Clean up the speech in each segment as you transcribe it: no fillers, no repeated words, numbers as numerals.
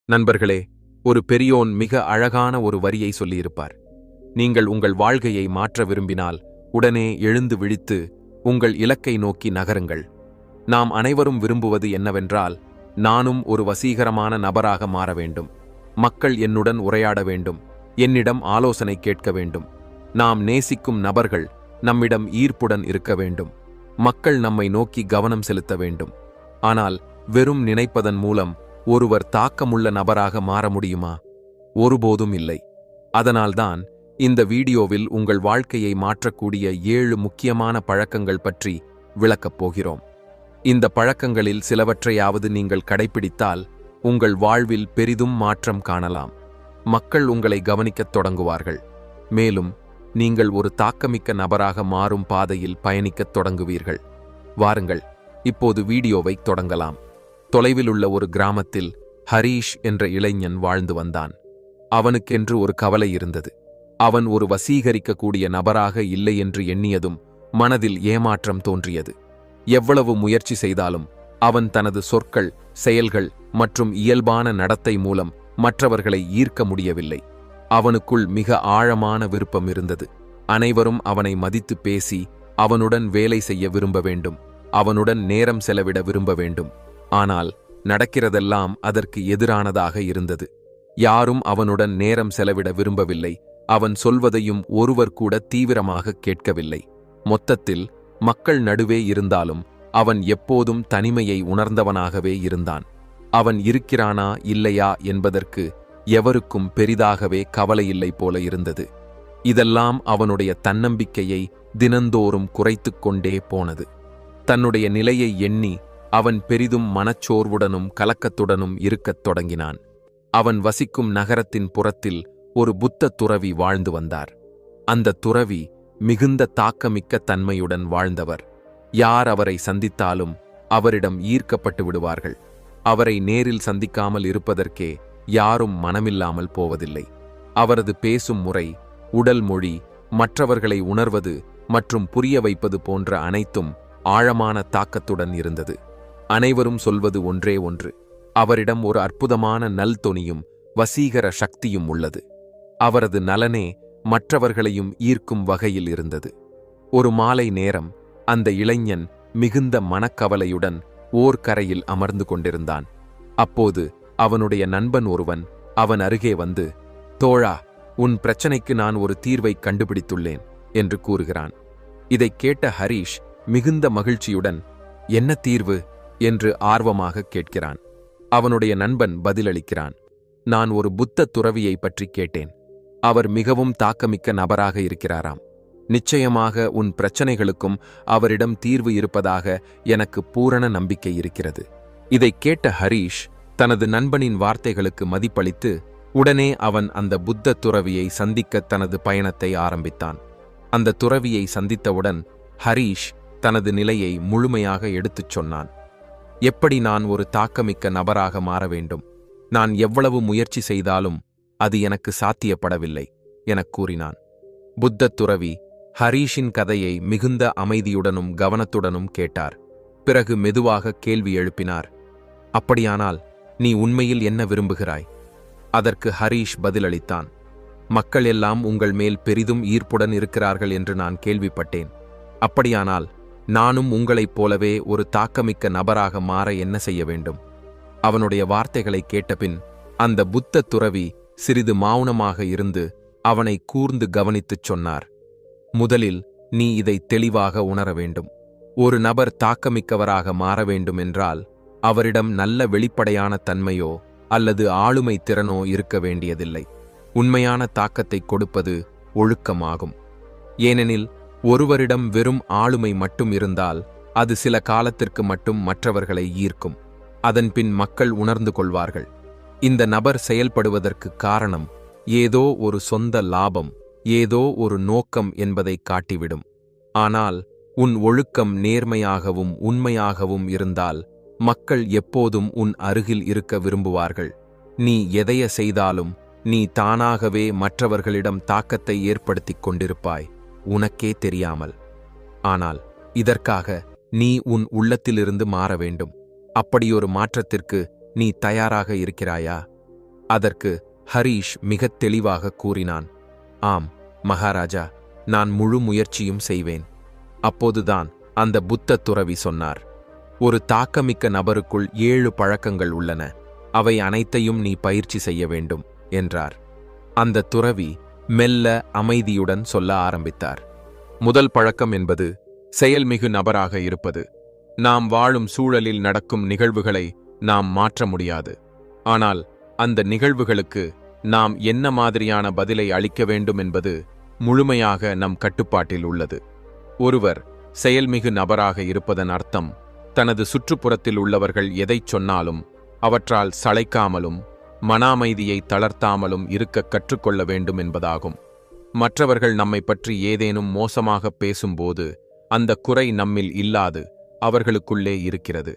நண்பர்களே, ஒரு பெரியோன் மிக அழகான ஒரு வரியை சொல்லியிருப்பார். நீங்கள் உங்கள் வாழ்க்கையை மாற்ற விரும்பினால் உடனே எழுந்து விழித்து உங்கள் இலக்கை நோக்கி நகருங்கள். நாம் அனைவரும் விரும்புவது என்னவென்றால், நானும் ஒரு வசீகரமான நபராக மாற வேண்டும். மக்கள் என்னுடன் உரையாட வேண்டும். என்னிடம் ஆலோசனை கேட்க வேண்டும். நாம் நேசிக்கும் நபர்கள் நம்மிடம் ஈர்ப்புடன் இருக்க வேண்டும். மக்கள் நம்மை நோக்கி கவனம் செலுத்த வேண்டும். ஆனால் வெறும் நினைப்பதன் மூலம் ஒருவர் தாக்கமுள்ள நபராக மாற முடியுமா? ஒருபோதும் இல்லை. அதனால்தான் இந்த வீடியோவில் உங்கள் வாழ்க்கையை மாற்றக்கூடிய 7 முக்கியமான பழக்கங்கள் பற்றி விளக்கப் போகிறோம். இந்த பழக்கங்களில் சிலவற்றையாவது நீங்கள் கடைப்பிடித்தால் உங்கள் வாழ்வில் பெரிதும் மாற்றம் காணலாம். மக்கள் உங்களை கவனிக்கத் தொடங்குவார்கள். மேலும் நீங்கள் ஒரு தாக்கமிக்க நபராக மாறும் பாதையில் பயணிக்கத் தொடங்குவீர்கள். வாருங்கள், இப்போது வீடியோவை தொடங்கலாம். தொலைவில் உள்ள ஒரு கிராமத்தில் ஹரீஷ் என்ற இளைஞன் வாழ்ந்து வந்தான். அவனுக்கென்று ஒரு கவலை இருந்தது. அவன் ஒரு வசீகரிக்கக்கூடிய நபராக இல்லை என்று எண்ணியதும் மனதில் ஏமாற்றம் தோன்றியது. எவ்வளவு முயற்சி செய்தாலும் அவன் தனது சொற்கள், செயல்கள் மற்றும் இயல்பான நடத்தை மூலம் மற்றவர்களை ஈர்க்க முடியவில்லை. அவனுக்குள் மிக ஆழமான விருப்பம் இருந்தது. அனைவரும் அவனை மதித்து பேசி அவனுடன் வேலை செய்ய விரும்ப வேண்டும். அவனுடன் நேரம் செலவிட விரும்ப வேண்டும். ஆனால் நடக்கிறதெல்லாம் அதற்கு எதிரானதாக இருந்தது. யாரும் அவனுடன் நேரம் செலவிட விரும்பவில்லை. அவன் சொல்வதையும் ஒருவர் கூட தீவிரமாக கேட்கவில்லை. மொத்தத்தில் மக்கள் நடுவே இருந்தாலும் அவன் எப்போதும் தனிமையை உணர்ந்தவனாகவே இருந்தான். அவன் இருக்கிறானா இல்லையா என்பதற்கு எவருக்கும் பெரிதாகவே கவலையில்லை போல இருந்தது. இதெல்லாம் அவனுடைய தன்னம்பிக்கையை தினந்தோறும் குறைத்துக் கொண்டே போனது. தன்னுடைய நிலையை எண்ணி அவன் பெரிதும் மனச்சோர்வுடனும் கலக்கத்துடனும் இருக்கத் தொடங்கினான். அவன் வசிக்கும் நகரத்தின் புறத்தில் ஒரு புத்த துறவி வாழ்ந்து வந்தார். அந்த துறவி மிகுந்த தாக்கமிக்க தன்மையுடன் வாழ்ந்தவர். யார் அவரை சந்தித்தாலும் அவரிடம் ஈர்க்கப்பட்டு விடுவார்கள். அவரை நேரில் சந்திக்காமல் இருப்பதற்கே யாரும் மனமில்லாமல் போவதில்லை. அவரது பேசும் முறை, உடல் மொழி, மற்றவர்களை உணர்வது மற்றும் புரிய வைப்பது போன்ற அனைத்தும் ஆழமான தாக்கத்துடன் இருந்தது. அனைவரும் சொல்வது ஒன்றே ஒன்று: அவரிடம் ஒரு அற்புதமான நல்தொனியும் வசீகர சக்தியும் உள்ளது. அவரது நலனே மற்றவர்களையும் ஈர்க்கும் வகையில் இருந்தது. ஒரு மாலை நேரம் அந்த இளைஞன் மிகுந்த மனக்கவலையுடன் ஓர் கரையில் அமர்ந்து கொண்டிருந்தான். அப்போது அவனுடைய நண்பன் ஒருவன் அவன் அருகே வந்து, "தோழா, உன் பிரச்சனைக்கு நான் ஒரு தீர்வை கண்டுபிடித்துள்ளேன்" என்று கூறுகிறான். இதைக் கேட்ட ஹரீஷ் மிகுந்த மகிழ்ச்சியுடன், "என்ன தீர்வு?" என்று ஆர்வமாக கேட்கிறான். அவனுடைய நண்பன் பதிலளிக்கிறான், "நான் ஒரு புத்த துறவியை பற்றி கேட்டேன். அவர் மிகவும் தாக்கமிக்க நபராக இருக்கிறாராம். நிச்சயமாக உன் பிரச்சனைகளுக்கும் அவரிடம் தீர்வு இருப்பதாக எனக்கு பூரண நம்பிக்கை இருக்கிறது." இதைக் கேட்ட ஹரீஷ் தனது நண்பனின் வார்த்தைகளுக்கு மதிப்பளித்து உடனே அவன் அந்த புத்த துறவியை சந்திக்க தனது பயணத்தை ஆரம்பித்தான். அந்த துறவியை சந்தித்தவுடன் ஹரீஷ் தனது நிலையை முழுமையாக எடுத்துச் சொன்னான். எப்படி நான் ஒரு தாக்கமிக்க நபராக மாற வேண்டும்? நான் எவ்வளவு முயற்சி செய்தாலும் அது எனக்கு சாத்தியப்படவில்லை எனக் கூறினான். புத்த துறவி ஹரீஷின் கதையை மிகுந்த அமைதியுடனும் கவனத்துடனும் கேட்டார். பிறகு மெதுவாக கேள்வி எழுப்பினார், "அப்படியானால் நீ உண்மையில் என்ன விரும்புகிறாய்?" அதற்கு ஹரீஷ் பதிலளித்தான், "மக்கள் எல்லாம் உங்கள் மேல் பெரிதும் ஈர்ப்புடன் இருக்கிறார்கள் என்று நான் கேள்விப்பட்டேன். அப்படியானால் நானும் உங்களைப் போலவே ஒரு தாக்கமிக்க நபராக மாற என்ன செய்ய வேண்டும்?" அவனுடைய வார்த்தைகளை கேட்டபின் அந்த புத்த துறவி சிறிது மௌனமாக இருந்து அவனை கூர்ந்து கவனித்துச் சொன்னார், "முதலில் நீ இதை தெளிவாக உணர வேண்டும். ஒரு நபர் தாக்கமிக்கவராக மாற வேண்டும் என்றால் அவரிடம் நல்ல வெளிப்படையான தன்மையோ அல்லது ஆளுமை திறனோ இருக்க வேண்டியதில்லை. உண்மையான தாக்கத்தை கொடுப்பது ஒழுக்கமாகும். ஏனெனில் ஒருவரிடம் வெறும் ஆளுமை மட்டும் இருந்தால் அது சில காலத்திற்கு மட்டும் மற்றவர்களை ஈர்க்கும். அதன்பின் மக்கள் உணர்ந்து கொள்வார்கள், இந்த நபர் செயல்படுவதற்கு காரணம் ஏதோ ஒரு சொந்த லாபம், ஏதோ ஒரு நோக்கம் என்பதை காட்டிவிடும். ஆனால் உன் ஒழுக்கம் நேர்மையாகவும் உண்மையாகவும் இருந்தால் மக்கள் எப்போதும் உன் அருகில் இருக்க விரும்புவார்கள். நீ எதைய செய்தாலும் நீ தானாகவே மற்றவர்களிடம் தாக்கத்தை ஏற்படுத்திக் கொண்டிருப்பாய், உனக்கே தெரியாமல். ஆனால் இதற்காக நீ உன் உள்ளத்திலிருந்து மாற வேண்டும். அப்படியொரு மாற்றத்திற்கு நீ தயாராக இருக்கிறாயா? அதற்கு ஹரீஷ் மிகத் தெளிவாக கூறினான், ஆம் மகாராஜா, நான் முழு முயற்சியும் செய்வேன். அப்போதுதான் அந்த புத்த துறவி சொன்னார், ஒரு தாக்கமிக்க நபருக்குள் 7 பழக்கங்கள் உள்ளன, அவை அனைத்தையும் நீ பயிற்சி செய்ய வேண்டும் என்றார். அந்த துறவி மெல்ல அமைதியுடன் சொல்ல ஆரம்பித்தார். முதல் பழக்கம் என்பது செயல்மிகு நபராக இருப்பது. நாம் வாழும் சூழலில் நடக்கும் நிகழ்வுகளை நாம் மாற்ற முடியாது. ஆனால் அந்த நிகழ்வுகளுக்கு நாம் என்ன மாதிரியான பதிலை அளிக்க வேண்டும் என்பது முழுமையாக நம் கட்டுப்பாட்டில் உள்ளது. ஒருவர் செயல்மிகு நபராக இருப்பதன் அர்த்தம் தனது சுற்றுப்புறத்தில் உள்ளவர்கள் எதைச் சொன்னாலும் அவற்றால் சளைக்காமலும் மன அமைதியை தளர்த்தாமலும் இருக்க கற்றுக்கொள்ள வேண்டும் என்பதாகும். மற்றவர்கள் நம்மை பற்றி ஏதேனும் மோசமாக பேசும்போது அந்த குறை நம்மில் இல்லாது அவர்களுக்குள்ளே இருக்கிறது.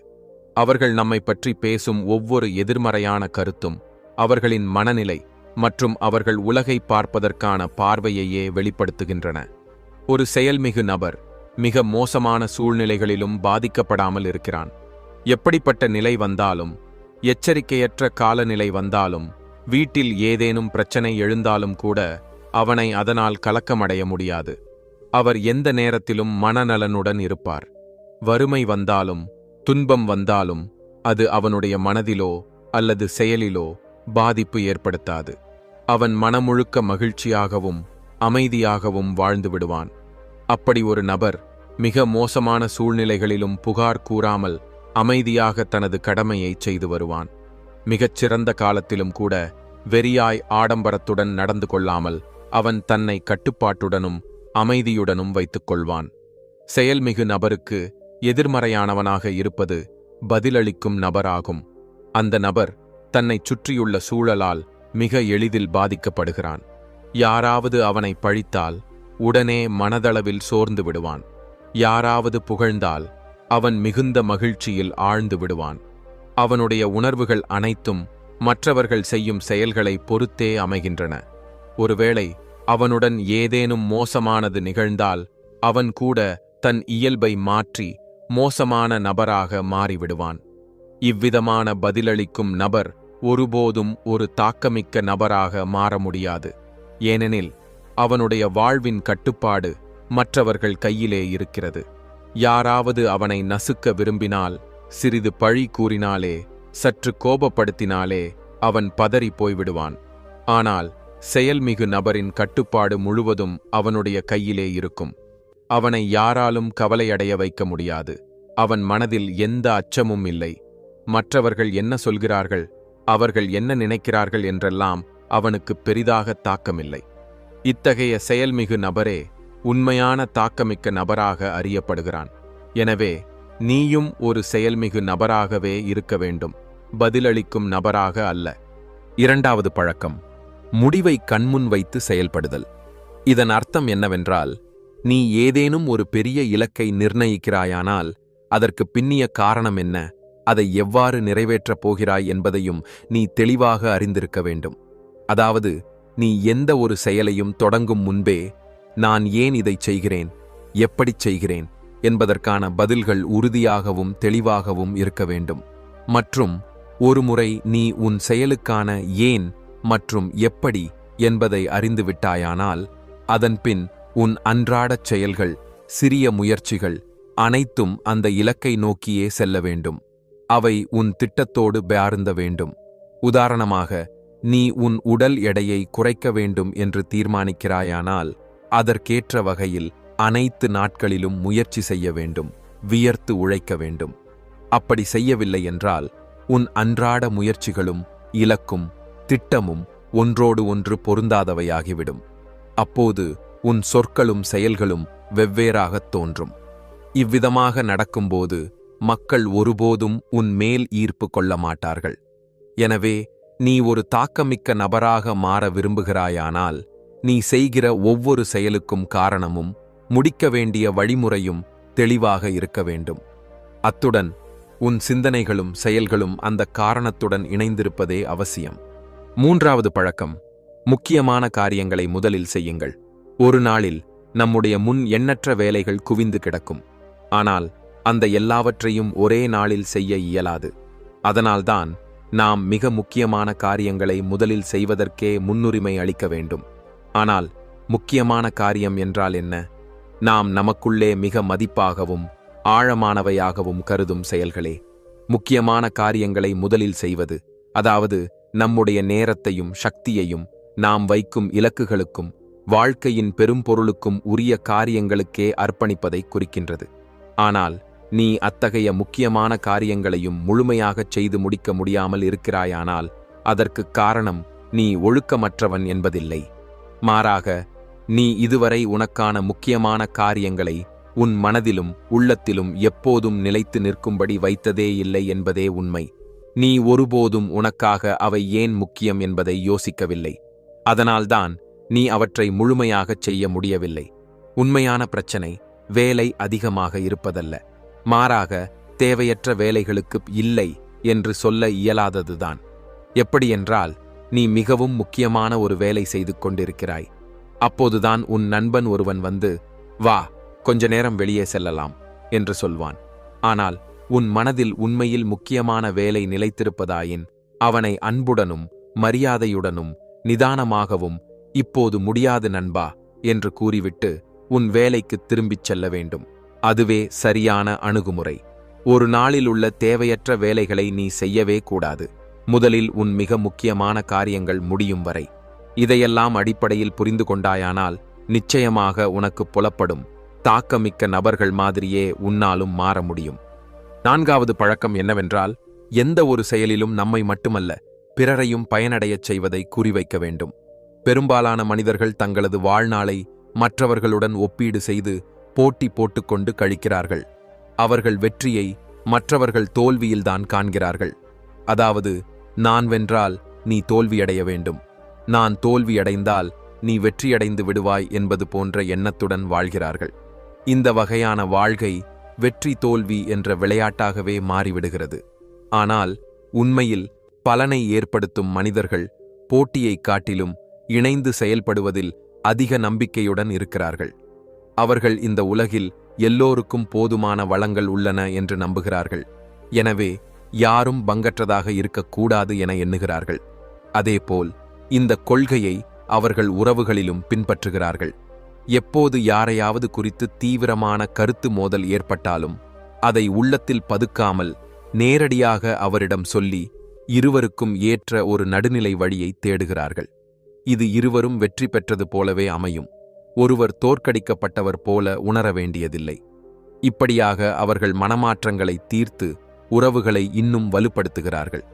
அவர்கள் நம்மை பற்றி பேசும் ஒவ்வொரு எதிர்மறையான கருத்தும் அவர்களின் மனநிலை மற்றும் அவர்கள் உலகை பார்ப்பதற்கான பார்வையையே வெளிப்படுத்துகின்றன. ஒரு செயல்மிகு நபர் மிக மோசமான சூழ்நிலைகளிலும் பாதிக்கப்படாமல் இருக்கிறான். எப்படிப்பட்ட நிலை வந்தாலும், எச்சரிக்கையற்ற காலநிலை வந்தாலும், வீட்டில் ஏதேனும் பிரச்சனை எழுந்தாலும் கூட அவனை அதனால் கலக்கமடைய முடியாது. அவர் எந்த நேரத்திலும் மனநலனுடன் இருப்பார். வறுமை வந்தாலும் துன்பம் வந்தாலும் அது அவனுடைய மனதிலோ அல்லது செயலிலோ பாதிப்பு ஏற்படுத்தாது. அவன் மனமுழுக்க மகிழ்ச்சியாகவும் அமைதியாகவும் வாழ்ந்து விடுவான். அப்படி ஒரு நபர் மிக மோசமான சூழ்நிலைகளிலும் புகார் கூறாமல் அமைதியாக தனது கடமையை செய்து வருவான். மிகச்சிறந்த காலத்திலும் கூட வெறியாய் ஆடம்பரத்துடன் நடந்து கொள்ளாமல் அவன் தன்னை கட்டுப்பாட்டுடனும் அமைதியுடனும் வைத்துக் கொள்வான். செயல்மிகு நபருக்கு எதிர்மறையானவனாக இருப்பது பதிலளிக்கும் நபராகும். அந்த நபர் தன்னை சுற்றியுள்ள சூழலால் மிக எளிதில் பாதிக்கப்படுகிறான். யாராவது அவனை பழித்தால் உடனே மனதளவில் சோர்ந்து விடுவான். யாராவது புகழ்ந்தால் அவன் மிகுந்த மகிழ்ச்சியில் ஆழ்ந்து விடுவான். அவனுடைய உணர்வுகள் அனைத்தும் மற்றவர்கள் செய்யும் செயல்களை பொறுத்தே அமைகின்றன. ஒருவேளை அவனுடன் ஏதேனும் மோசமானது நிகழ்ந்தால் அவன் கூட தன் இயல்பை மாற்றி மோசமான நபராக மாறிவிடுவான். இவ்விதமான பதிலளிக்கும் நபர் ஒருபோதும் ஒரு தாக்கமிக்க நபராக மாற முடியாது. ஏனெனில் அவனுடைய வாழ்வின் கட்டுப்பாடு மற்றவர்கள் கையிலே இருக்கிறது. யாராவது அவனை நசுக்க விரும்பினால், சிறிது பழி கூறினாலே, சற்று கோபப்படுத்தினாலே அவன் பதறி போய்விடுவான். ஆனால் செயல்மிகு நபரின் கட்டுப்பாடு முழுவதும் அவனுடைய கையிலே இருக்கும். அவனை யாராலும் கவலையடைய வைக்க முடியாது. அவன் மனதில் எந்த அச்சமும் இல்லை. மற்றவர்கள் என்ன சொல்கிறார்கள், அவர்கள் என்ன நினைக்கிறார்கள் என்றெல்லாம் அவனுக்கு பெரிதாக தாக்கமில்லை. இத்தகைய செயல்மிகு நபரே உண்மையான தாக்கமிக்க நபராக அறியப்படுகிறான். எனவே நீயும் ஒரு செயல்மிகு நபராகவே இருக்க வேண்டும், பதிலளிக்கும் நபராக அல்ல. இரண்டாவது பழக்கம், முடிவை கண்முன் வைத்து செயல்படுதல். இதன் அர்த்தம் என்னவென்றால், நீ ஏதேனும் ஒரு பெரிய இலக்கை நிர்ணயிக்கிறாயானால் அதற்கு பின்னிய காரணம் என்ன, அதை எவ்வாறு நிறைவேற்றப் போகிறாய் என்பதையும் நீ தெளிவாக அறிந்திருக்க வேண்டும். அதாவது, நீ எந்த ஒரு செயலையும் தொடங்கும் முன்பே, நான் ஏன் இதைச் செய்கிறேன், எப்படிச் செய்கிறேன் என்பதற்கான பதில்கள் உறுதியாகவும் தெளிவாகவும் இருக்க வேண்டும். மற்றும் ஒருமுறை நீ உன் செயலுக்கான ஏன் மற்றும் எப்படி என்பதை அறிந்துவிட்டாயானால், அதன்பின் உன் அன்றாடச் செயல்கள், சிறிய முயற்சிகள் அனைத்தும் அந்த இலக்கை நோக்கியே செல்ல வேண்டும். அவை உன் திட்டத்தோடு பொருந்த வேண்டும். உதாரணமாக, நீ உன் உடல் எடையை குறைக்க வேண்டும் என்று தீர்மானிக்கிறாயானால் அதற்கேற்ற வகையில் அனைத்து நாட்களிலும் முயற்சி செய்ய வேண்டும், வியர்த்து உழைக்க வேண்டும். அப்படி செய்யவில்லை என்றால் உன் அன்றாட முயற்சிகளும் இலக்கும் திட்டமும் ஒன்றோடு ஒன்று பொருந்தாதவையாகிவிடும். அப்போது உன் சொற்களும் செயல்களும் வெவ்வேறாகத் தோன்றும். இவ்விதமாக நடக்கும்போது மக்கள் ஒருபோதும் உன் மேல் ஈர்ப்பு கொள்ள மாட்டார்கள். எனவே நீ ஒரு தாக்கமிக்க நபராக மாற விரும்புகிறாயானால் நீ செய்கிற ஒவ்வொரு செயலுக்கும் காரணமும் முடிக்க வேண்டிய வழிமுறையும் தெளிவாக இருக்க வேண்டும். அத்துடன் உன் சிந்தனைகளும் செயல்களும் அந்த காரணத்துடன் இணைந்திருப்பதே அவசியம். மூன்றாவது பழக்கம், முக்கியமான காரியங்களை முதலில் செய்யுங்கள். ஒரு நாளில் நம்முடைய முன் எண்ணற்ற வேலைகள் குவிந்து கிடக்கும். ஆனால் அந்த எல்லாவற்றையும் ஒரே நாளில் செய்ய இயலாது. அதனால்தான் நாம் மிக முக்கியமான காரியங்களை முதலில் செய்வதற்கே முன்னுரிமை அளிக்க வேண்டும். ஆனால் முக்கியமான காரியம் என்றால் என்ன? நாம் நமக்குள்ளே மிக மதிப்பாகவும் ஆழமானவையாகவும் கருதும் செயல்களே முக்கியமான காரியங்களை முதலில் செய்வது. அதாவது நம்முடைய நேரத்தையும் சக்தியையும் நாம் வைக்கும் இலக்குகளுக்கும் வாழ்க்கையின் பெரும்பொருளுக்கும் உரிய காரியங்களுக்கே அர்ப்பணிப்பதை குறிக்கின்றது. ஆனால் நீ அத்தகைய முக்கியமான காரியங்களையும் முழுமையாகச் செய்து முடிக்க முடியாமல் இருக்கிறாயானால் அதற்குக் காரணம் நீ ஒழுக்கமற்றவன் என்பதில்லை. மாறாக நீ இதுவரை உனக்கான முக்கியமான காரியங்களை உன் மனதிலும் உள்ளத்திலும் எப்போதும் நிலைத்து நிற்கும்படி வைத்ததே இல்லை என்பதே உண்மை. நீ ஒருபோதும் உனக்காக அவை ஏன் முக்கியம் என்பதை யோசிக்கவில்லை. அதனால்தான் நீ அவற்றை முழுமையாகச் செய்ய முடியவில்லை. உண்மையான பிரச்சனை வேலை அதிகமாக இருப்பதல்ல, மாறாக தேவையற்ற வேலைகளுக்கு இல்லை என்று சொல்ல இயலாததுதான். எப்படியென்றால், நீ மிகவும் முக்கியமான ஒரு வேலை செய்து கொண்டிருக்கிறாய். அப்போதுதான் உன் நண்பன் ஒருவன் வந்து, வா கொஞ்ச நேரம் வெளியே செல்லலாம் என்று சொல்வான். ஆனால் உன் மனதில் உண்மையில் முக்கியமான வேலை நிலைத்திருப்பதாயின் அவனை அன்புடனும் மரியாதையுடனும் நிதானமாகவும் இப்போது முடியாது நண்பா என்று கூறிவிட்டு உன் வேலைக்கு திரும்பிச் செல்ல வேண்டும். அதுவே சரியான அணுகுமுறை. ஒரு நாளில் உள்ள தேவையற்ற வேலைகளை நீ செய்யவே கூடாது. முதலில் உன் மிக முக்கியமான காரியங்கள் முடியும் வரை. இதையெல்லாம் அடிப்படையில் புரிந்து கொண்டாயானால் நிச்சயமாக உனக்கு புலப்படும் தாக்கமிக்க நபர்கள் மாதிரியே உன்னாலும் மாற முடியும். 4வது பழக்கம் என்னவென்றால், எந்த ஒரு செயலிலும் நம்மை மட்டுமல்ல பிறரையும் பயனடையச் செய்வதை குறிவைக்க வேண்டும். பெரும்பாலான மனிதர்கள் தங்களது வாழ்நாளை மற்றவர்களுடன் ஒப்பீடு செய்து போட்டி போட்டுக்கொண்டு கழிக்கிறார்கள். அவர்கள் வெற்றியை மற்றவர்கள் தோல்வியில்தான் காண்கிறார்கள். அதாவது, நான் வென்றால் நீ தோல்வியடைய வேண்டும், நான் தோல்வியடைந்தால் நீ வெற்றியடைந்து விடுவாய் என்பது போன்ற எண்ணத்துடன் வாழ்கிறார்கள். இந்த வகையான வாழ்க்கை வெற்றி தோல்வி என்ற விளையாட்டாகவே மாறிவிடுகிறது. ஆனால் உண்மையில் பலனை ஏற்படுத்தும் மனிதர்கள் போட்டியைக் காட்டிலும் இணைந்து செயல்படுவதில் அதிக நம்பிக்கையுடன் இருக்கிறார்கள். அவர்கள் இந்த உலகில் எல்லோருக்கும் போதுமான வளங்கள் உள்ளன என்று நம்புகிறார்கள். எனவே யாரும் பங்கற்றதாக இருக்கக்கூடாது என எண்ணுகிறார்கள். அதேபோல் இந்த கொள்கையை அவர்கள் உறவுகளிலும் பின்பற்றுகிறார்கள். எப்போது யாரையாவது குறித்து தீவிரமான கருத்து மோதல் ஏற்பட்டாலும் அதை உள்ளத்தில் பதுக்காமல் நேரடியாக அவரிடம் சொல்லி இருவருக்கும் ஏற்ற ஒரு நடுநிலை வழியை தேடுகிறார்கள். இது இருவரும் வெற்றி பெற்றது போலவே அமையும். ஒருவர் தோற்கடிக்கப்பட்டவர் போல உணர வேண்டியதில்லை. இப்படியாக அவர்கள் மனமாற்றங்களை தீர்த்து உறவுகளை இன்னும் வலுப்படுத்துகிறார்கள்.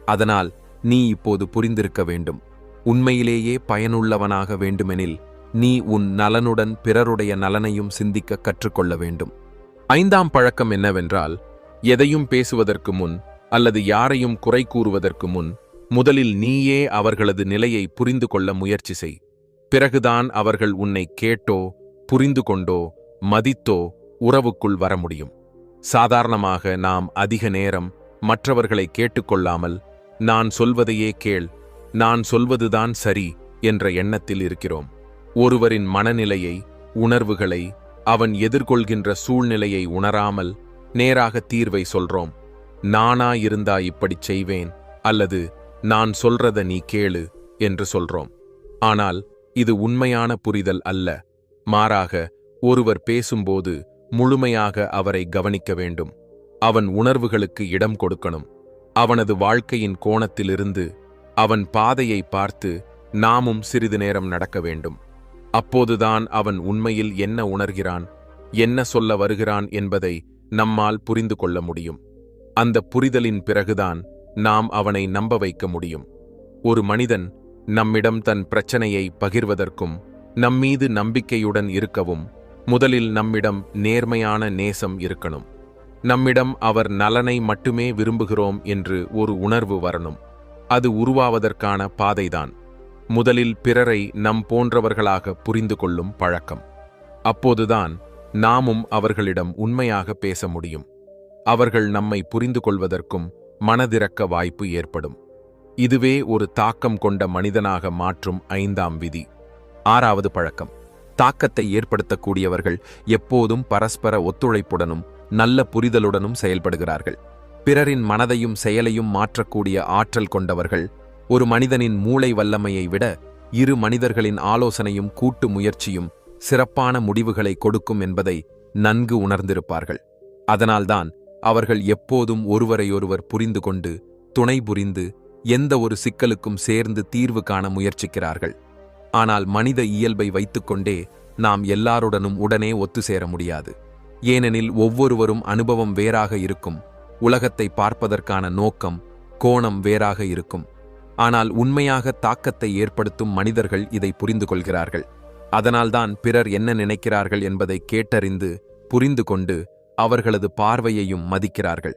அதனால் நீ இப்போது புரிந்திருக்க வேண்டும். உண்மையிலேயே பயனுள்ளவனாக வேண்டுமெனில் நீ உன் நலனுடன் பிறருடைய நலனையும் சிந்திக்க கற்றுக்கொள்ள வேண்டும். 5ஆம் பழக்கம் என்னவென்றால், எதையும் பேசுவதற்கு முன் அல்லது யாரையும் குறை கூறுவதற்கு முன் முதலில் நீயே அவர்களது நிலையை புரிந்து கொள்ள முயற்சி செய். பிறகுதான் அவர்கள் உன்னை கேட்டோ புரிந்து கொண்டோ மதித்தோ உறவுக்குள் வர முடியும். சாதாரணமாக நாம் அதிக நேரம் மற்றவர்களை கேட்டுக்கொள்ளாமல் நான் சொல்வதையே கேள், நான் சொல்வதுதான் சரி என்ற எண்ணத்தில் இருக்கிறோம். ஒருவரின் மனநிலையை, உணர்வுகளை, அவன் எதிர்கொள்கின்ற சூழ்நிலையை உணராமல் நேராக தீர்வை சொல்றோம். நானா இருந்தா இப்படிச் செய்வேன், அல்லது நான் சொல்றத நீ கேளு என்று சொல்றோம். ஆனால் இது உண்மையான புரிதல் அல்ல. மாறாக ஒருவர் பேசும்போது முழுமையாக அவரை கவனிக்க வேண்டும். அவன் உணர்வுகளுக்கு இடம் கொடுக்கணும். அவனது வாழ்க்கையின் கோணத்திலிருந்து அவன் பாதையை பார்த்து நாமும் சிறிது நேரம் நடக்க வேண்டும். அப்போதுதான் அவன் உண்மையில் என்ன உணர்கிறான், என்ன சொல்ல வருகிறான் என்பதை நம்மால் புரிந்து கொள்ள முடியும். அந்த புரிதலின் பிறகுதான் நாம் அவனை நம்ப வைக்க முடியும். ஒரு மனிதன் நம்மிடம் தன் பிரச்சனையை பகிர்வதற்கும் நம்மீது நம்பிக்கையுடன் இருக்கவும் முதலில் நம்மிடம் நேர்மையான நேசம் இருக்கணும். நம்மிடம் அவர் நலனை மட்டுமே விரும்புகிறோம் என்று ஒரு உணர்வு வரணும். அது உருவாவதற்கான பாதைதான் முதலில் பிறரை நம் போன்றவர்களாக புரிந்து கொள்ளும் பழக்கம். அப்போதுதான் நாமும் அவர்களிடம் உண்மையாக பேச முடியும். அவர்கள் நம்மை புரிந்து கொள்வதற்கும் மனதிறக்க வாய்ப்பு ஏற்படும். இதுவே ஒரு தாக்கம் கொண்ட மனிதனாக மாற்றும் 5ஆம் விதி. 6வது பழக்கம், தாக்கத்தை ஏற்படுத்தக்கூடியவர்கள் எப்போதும் பரஸ்பர ஒத்துழைப்புடனும் நல்ல புரிதலுடனும் செயல்படுகிறார்கள். பிறரின் மனதையும் செயலையும் மாற்றக்கூடிய ஆற்றல் கொண்டவர்கள் ஒரு மனிதனின் மூளை வல்லமையை விட இரு மனிதர்களின் ஆலோசனையும் கூட்டு முயற்சியும் சிறப்பான முடிவுகளை கொடுக்கும் என்பதை நன்கு உணர்ந்திருப்பார்கள். அதனால்தான் அவர்கள் எப்போதும் ஒருவரையொருவர் புரிந்து கொண்டு துணை புரிந்து எந்த ஒரு சிக்கலுக்கும் சேர்ந்து தீர்வு காண முயற்சிக்கிறார்கள். ஆனால் மனித இயல்பை வைத்துக்கொண்டே நாம் எல்லாருடனும் உடனே ஒத்து சேர முடியாது. ஏனெனில் ஒவ்வொருவரும் அனுபவம் வேறாக இருக்கும், உலகத்தை பார்ப்பதற்கான நோக்கம் கோணம் வேறாக இருக்கும். ஆனால் உண்மையாக தாக்கத்தை ஏற்படுத்தும் மனிதர்கள் இதை புரிந்து கொள்கிறார்கள். அதனால்தான் பிறர் என்ன நினைக்கிறார்கள் என்பதை கேட்டறிந்து புரிந்து கொண்டு அவர்களது பார்வையையும் மதிக்கிறார்கள்.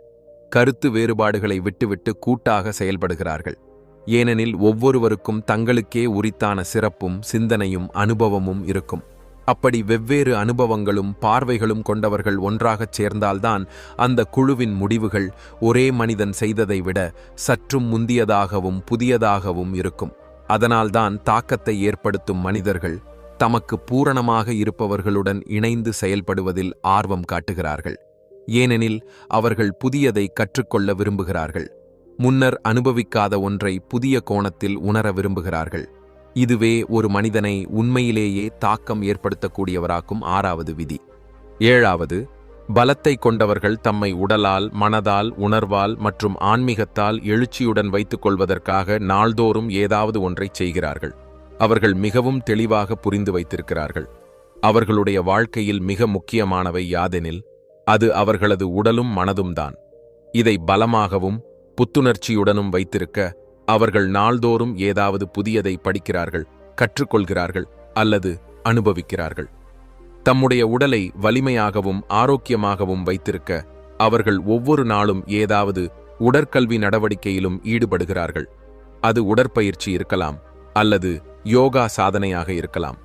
கருத்து வேறுபாடுகளை விட்டுவிட்டு கூட்டாக செயல்படுகிறார்கள். ஏனெனில் ஒவ்வொருவருக்கும் தங்களுக்கே உரித்தான சிறப்பும் சிந்தனையும் அனுபவமும் இருக்கும். அப்படி வெவ்வேறு அனுபவங்களும் பார்வைகளும் கொண்டவர்கள் ஒன்றாகச் சேர்ந்தால்தான் அந்த குழுவின் முடிவுகள் ஒரே மனிதன் செய்ததை விட சற்றும் முந்தியதாகவும் புதியதாகவும் இருக்கும். அதனால்தான் தாக்கத்தை ஏற்படுத்தும் மனிதர்கள் தமக்கு பூரணமாக இருப்பவர்களுடன் இணைந்து செயல்படுவதில் ஆர்வம் காட்டுகிறார்கள். ஏனெனில் அவர்கள் புதியதை கற்றுக்கொள்ள விரும்புகிறார்கள். முன்னர் அனுபவிக்காத ஒன்றை புதிய கோணத்தில் உணர விரும்புகிறார்கள். இதுவே ஒரு மனிதனை உண்மையிலேயே தாக்கம் ஏற்படுத்தக்கூடியவராக்கும் 6வது விதி. 7வது, பலத்தை கொண்டவர்கள் தம்மை உடலால், மனதால், உணர்வால் மற்றும் ஆன்மீகத்தால் எழுச்சியுடன் வைத்துக் கொள்வதற்காக நாள்தோறும் ஏதாவது ஒன்றைச் செய்கிறார்கள். அவர்கள் மிகவும் தெளிவாக புரிந்து வைத்திருக்கிறார்கள். அவர்களுடைய வாழ்க்கையில் மிக முக்கியமானவை யாதெனில் அது அவர்களது உடலும் மனதும் தான். இதை பலமாகவும் புத்துணர்ச்சியுடனும் வைத்திருக்க அவர்கள் நாள்தோறும் ஏதாவது புதியதை படிக்கிறார்கள், கற்றுக்கொள்கிறார்கள் அல்லது அனுபவிக்கிறார்கள். தம்முடைய உடலை வலிமையாகவும் ஆரோக்கியமாகவும் வைத்திருக்க அவர்கள் ஒவ்வொரு நாளும் ஏதாவது உடற்கல்வி நடவடிக்கையிலும் ஈடுபடுகிறார்கள். அது உடற்பயிற்சி இருக்கலாம் அல்லது யோகா சாதனையாக இருக்கலாம்.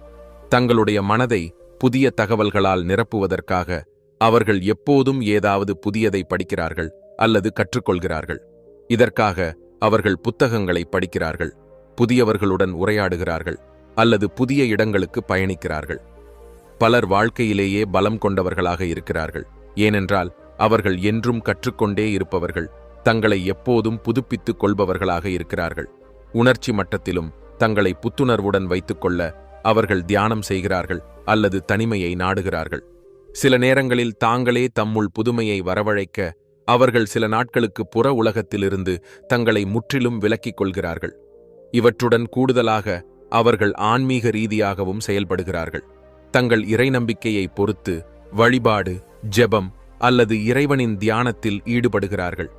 தங்களுடைய மனதை புதிய தகவல்களால் நிரப்புவதற்காக அவர்கள் எப்போதும் ஏதாவது புதியதை படிக்கிறார்கள் அல்லது கற்றுக்கொள்கிறார்கள். இதற்காக அவர்கள் புத்தகங்களை படிக்கிறார்கள், புதியவர்களுடன் உரையாடுகிறார்கள் அல்லது புதிய இடங்களுக்கு பயணிக்கிறார்கள். பலர் வாழ்க்கையிலேயே பலம் கொண்டவர்களாக இருக்கிறார்கள். ஏனென்றால் அவர்கள் என்றும் கற்றுக்கொண்டே இருப்பவர்கள், தங்களை எப்போதும் புதுப்பித்துக் கொள்பவர்களாக இருக்கிறார்கள். உணர்ச்சி மட்டத்திலும் தங்களை புத்துணர்வுடன் வைத்துக்கொள்ள அவர்கள் தியானம் செய்கிறார்கள் அல்லது தனிமையை நாடுகிறார்கள். சில நேரங்களில் தாங்களே தம்முள் புதுமையை வரவழைக்க அவர்கள் சில நாட்களுக்கு புற உலகத்திலிருந்து தங்களை முற்றிலும் விலக்கிக் கொள்கிறார்கள். இவற்றுடன் கூடுதலாக அவர்கள் ஆன்மீக ரீதியாகவும் செயல்படுகிறார்கள். தங்கள் இறை நம்பிக்கையை பொறுத்து வழிபாடு, ஜெபம் அல்லது இறைவனின் தியானத்தில் ஈடுபடுகிறார்கள்.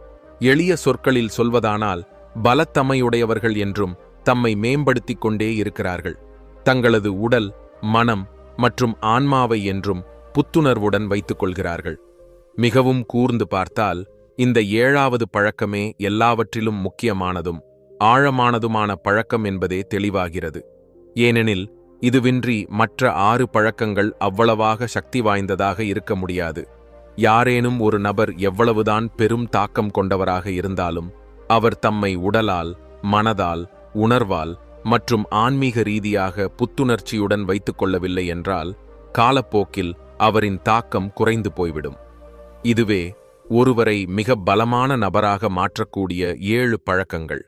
எளிய சொற்களில் சொல்வதானால் பலத்தமையுடையவர்கள் என்றும் தம்மை மேம்படுத்திக் கொண்டே இருக்கிறார்கள். தங்களது உடல், மனம் மற்றும் ஆன்மாவை என்றும் புத்துணர்வுடன் வைத்துக் கொள்கிறார்கள். மிகவும் கூர்ந்து பார்த்தால் இந்த 7வது பழக்கமே எல்லாவற்றிலும் முக்கியமானதும் ஆழமானதுமான பழக்கம் என்பதே தெளிவாகிறது. ஏனெனில் இதுவின்றி மற்ற 6 பழக்கங்கள் அவ்வளவாக சக்தி வாய்ந்ததாக இருக்க முடியாது. யாரேனும் ஒரு நபர் எவ்வளவுதான் பெரும் தாக்கம் கொண்டவராக இருந்தாலும் அவர் தம்மை உடலால், மனதால், உணர்வால் மற்றும் ஆன்மீக ரீதியாக புத்துணர்ச்சியுடன் வைத்துக் கொள்ளவில்லை என்றால் காலப்போக்கில் அவரின் தாக்கம் குறைந்து போய்விடும். இதுவே ஒருவரை மிக பலமான நபராக மாற்றக்கூடிய 7 பழக்கங்கள்.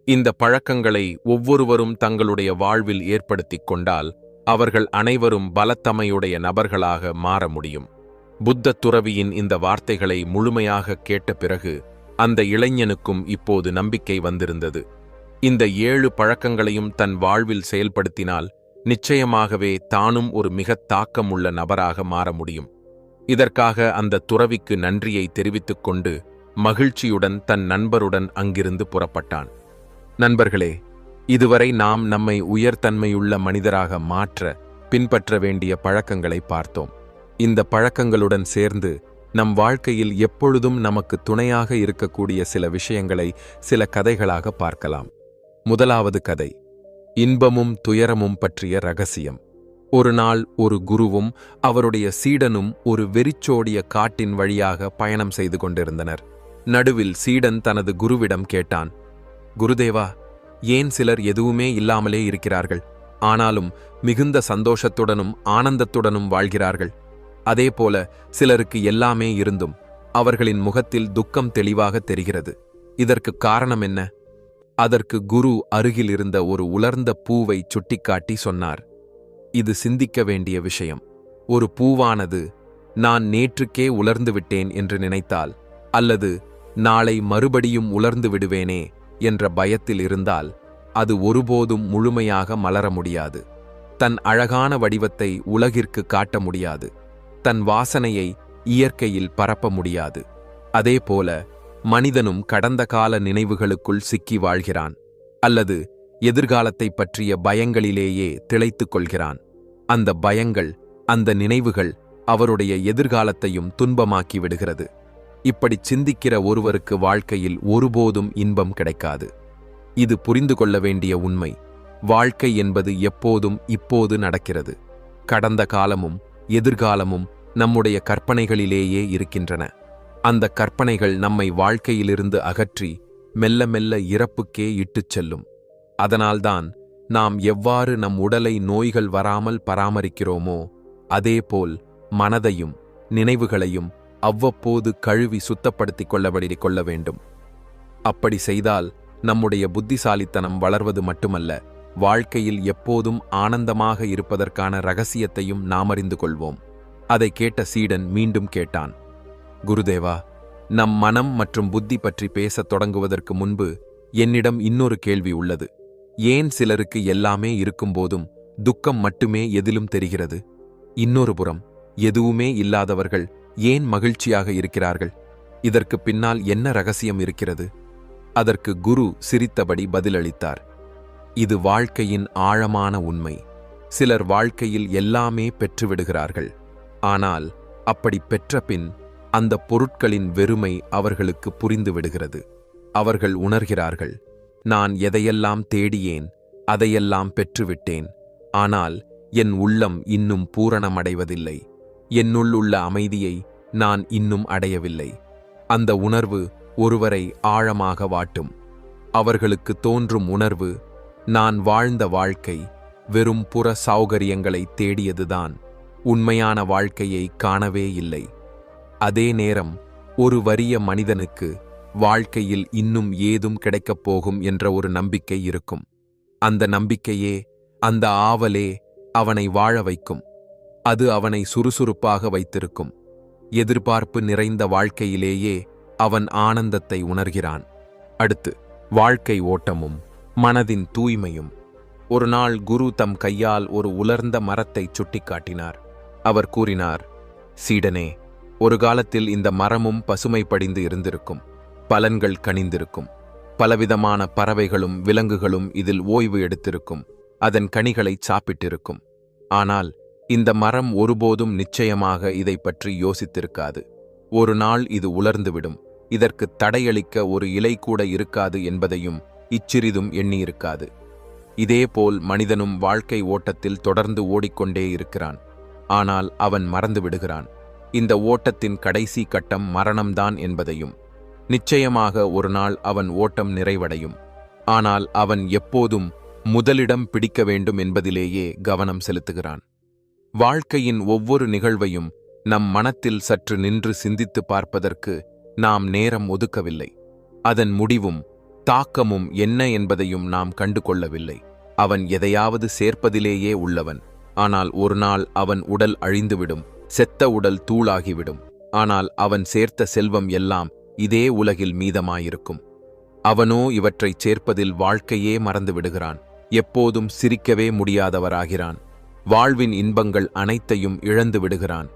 இந்த பழக்கங்களை ஒவ்வொருவரும் தங்களுடைய வாழ்வில் ஏற்படுத்திக் கொண்டால் அவர்கள் அனைவரும் பலத்தமையுடைய நபர்களாக மாற முடியும். புத்த துறவியின் இந்த வார்த்தைகளை முழுமையாக கேட்ட பிறகு அந்த இளைஞனுக்கும் இப்போது நம்பிக்கை வந்திருந்தது. இந்த 7 பழக்கங்களையும் தன் வாழ்வில் செயல்படுத்தினால் நிச்சயமாகவே தானும் ஒரு மிக தாக்கமுள்ள நபராக மாற முடியும். இதற்காக அந்த துறவிக்கு நன்றியை தெரிவித்துக் கொண்டு மகிழ்ச்சியுடன் தன் நண்பருடன் அங்கிருந்து புறப்பட்டான். நண்பர்களே, இதுவரை நாம் நம்மை உயர்தன்மையுள்ள மனிதராக மாற்ற பின்பற்ற வேண்டிய பழக்கங்களை பார்த்தோம். இந்த பழக்கங்களுடன் சேர்ந்து நம் வாழ்க்கையில் எப்பொழுதும் நமக்கு துணையாக இருக்கக்கூடிய சில விஷயங்களை சில கதைகளாக பார்க்கலாம். முதலாவது கதை, இன்பமும் துயரமும் பற்றிய ரகசியம். ஒரு நாள் ஒரு குருவும் அவருடைய சீடனும் ஒரு வெறிச்சோடிய காட்டின் வழியாக பயணம் செய்து கொண்டிருந்தனர். நடுவில் சீடன் தனது குருவிடம் கேட்டான், குருதேவா, ஏன் சிலர் எதுவுமே இல்லாமலே இருக்கிறார்கள், ஆனாலும் மிகுந்த சந்தோஷத்துடனும் ஆனந்தத்துடனும் வாழ்கிறார்கள்? அதேபோல சிலருக்கு எல்லாமே இருந்தும் அவர்களின் முகத்தில் துக்கம் தெளிவாக தெரிகிறது. இதற்கு காரணம் என்ன? அதற்கு குரு அருகில் இருந்த ஒரு உலர்ந்த பூவை சுட்டிக்காட்டி சொன்னார். இது சிந்திக்க வேண்டிய விஷயம். ஒரு பூவானது நான் நேற்றுக்கே உலர்ந்து விட்டேன் என்று நினைத்தால், அல்லது நாளை மறுபடியும் உலர்ந்து விடுவேனே என்ற பயத்தில் இருந்தால், அது ஒருபோதும் முழுமையாக மலர முடியாது. தன் அழகான வடிவத்தை உலகிற்கு காட்ட முடியாது. தன் வாசனையை இயற்கையில் பரப்ப முடியாது. அதேபோல மனிதனும் கடந்த கால நினைவுகளுக்குள் சிக்கி வாழ்கிறான், அல்லது எதிர்காலத்தைப் பற்றிய பயங்களிலேயே திளைத்துக் கொள்கிறான். அந்த பயங்கள், அந்த நினைவுகள் அவருடைய எதிர்காலத்தையும் துன்பமாக்கி விடுகிறது. இப்படி சிந்திக்கிற ஒருவருக்கு வாழ்க்கையில் ஒருபோதும் இன்பம் கிடைக்காது. இது புரிந்து கொள்ள வேண்டிய உண்மை. வாழ்க்கை என்பது எப்போதும் இப்போது நடக்கிறது. கடந்த காலமும் எதிர்காலமும் நம்முடைய கற்பனைகளிலேயே இருக்கின்றன. அந்த கற்பனைகள் நம்மை வாழ்க்கையிலிருந்து அகற்றி மெல்ல மெல்ல இறப்புக்கே இட்டுச் செல்லும். அதனால்தான் நாம் எவ்வாறு நம் உடலை நோய்கள் வராமல் பராமரிக்கிறோமோ, அதேபோல் மனதையும் நினைவுகளையும் அவ்வப்போது கழுவி சுத்தப்படுத்திக் கொள்ள வேண்டும். அப்படி செய்தால் நம்முடைய புத்திசாலித்தனம் வளர்வது மட்டுமல்ல, வாழ்க்கையில் எப்போதும் ஆனந்தமாக இருப்பதற்கான இரகசியத்தையும் நாம் அறிந்து கொள்வோம். அதை கேட்ட சீடன் மீண்டும் கேட்டான், குருதேவா, நம் மனம் மற்றும் புத்தி பற்றி பேசத் தொடங்குவதற்கு முன்பு என்னிடம் இன்னொரு கேள்வி உள்ளது. ஏன் சிலருக்கு எல்லாமே இருக்கும்போதும் துக்கம் மட்டுமே எதிலும் தெரிகிறது? இன்னொரு புறம், எதுவுமே இல்லாதவர்கள் ஏன் மகிழ்ச்சியாக இருக்கிறார்கள்? இதற்கு பின்னால் என்ன ரகசியம் இருக்கிறது? அதற்கு குரு சிரித்தபடி பதிலளித்தார். இது வாழ்க்கையின் ஆழமான உண்மை. சிலர் வாழ்க்கையில் எல்லாமே பெற்றுவிடுகிறார்கள். ஆனால் அப்படி பெற்ற பின் அந்த பொருட்களின் வெறுமை அவர்களுக்கு புரிந்துவிடுகிறது. அவர்கள் உணர்கிறார்கள், நான் எதையெல்லாம் தேடியேன், அதையெல்லாம் பெற்றுவிட்டேன். ஆனால் என் உள்ளம் இன்னும் பூரணமடைவதில்லை. என்னுள் உள்ள அமைதியை நான் இன்னும் அடையவில்லை. அந்த உணர்வு ஒருவரை ஆழமாக வாட்டும். அவர்களுக்கு தோன்றும் உணர்வு, நான் வாழ்ந்த வாழ்க்கை வெறும் புற சௌகரியங்களை தேடியதுதான், உண்மையான வாழ்க்கையை காணவே இல்லை. அதே நேரம் ஒரு வறிய மனிதனுக்கு வாழ்க்கையில் இன்னும் ஏதும் கிடைக்கப் போகும் என்ற ஒரு நம்பிக்கை இருக்கும். அந்த நம்பிக்கையே, அந்த ஆவலே அவனை வாழ வைக்கும். அது அவனை சுறுசுறுப்பாக வைத்திருக்கும். எதிர்பார்ப்பு நிறைந்த வாழ்க்கையிலேயே அவன் ஆனந்தத்தை உணர்கிறான். அடுத்து, வாழ்க்கை ஓட்டமும் மனதின் தூய்மையும். ஒரு நாள் குரு தம் கையால் ஒரு உலர்ந்த மரத்தை சுட்டிக்காட்டினார். அவர் கூறினார், சீடனே, ஒரு காலத்தில் இந்த மரமும் பசுமை படிந்து இருந்திருக்கும். பலன்கள் கனிந்திருக்கும். பலவிதமான பறவைகளும் விலங்குகளும் இதில் ஓய்வு எடுத்திருக்கும். அதன் கனிகளை சாப்பிட்டிருக்கும். ஆனால் இந்த மரம் ஒருபோதும் நிச்சயமாக இதை பற்றி யோசித்திருக்காது. ஒரு நாள் இது உலர்ந்துவிடும். இதற்கு தடையளிக்க ஒரு இலை கூட இருக்காது என்பதையும் இச்சிறிதும் எண்ணியிருக்காது. இதேபோல் மனிதனும் வாழ்க்கை ஓட்டத்தில் தொடர்ந்து ஓடிக்கொண்டே இருக்கிறான். ஆனால் அவன் மறந்து விடுகிறான், இந்த ஓட்டத்தின் கடைசி கட்டம் மரணம்தான் என்பதையும். நிச்சயமாக ஒரு நாள் அவன் ஓட்டம் நிறைவடையும். ஆனால் அவன் எப்போதும் முதலிடம் பிடிக்க வேண்டும் என்பதிலேயே கவனம் செலுத்துகிறான். வாழ்க்கையின் ஒவ்வொரு நிகழ்வையும் நம் மனத்தில் சற்று நின்று சிந்தித்து பார்ப்பதற்கு நாம் நேரம் ஒதுக்கவில்லை. அதன் முடிவும் தாக்கமும் என்ன என்பதையும் நாம் கண்டு கொள்ளவில்லை. அவன் எதையாவது சேர்ப்பதிலேயே உள்ளவன். ஆனால் ஒரு நாள் அவன் உடல் அழிந்துவிடும். செத்த உடல் தூளாகிவிடும். ஆனால் அவன் சேர்த்த செல்வம் எல்லாம் இதே உலகில் மீதமாயிருக்கும். அவனோ இவற்றைச் சேர்ப்பதில் வாழ்க்கையே மறந்து விடுகிறான். எப்போதும் சிரிக்கவே முடியாதவராகிறான். வாழ்வின் இன்பங்கள் அனைத்தையும் இழந்து விடுகிறான்.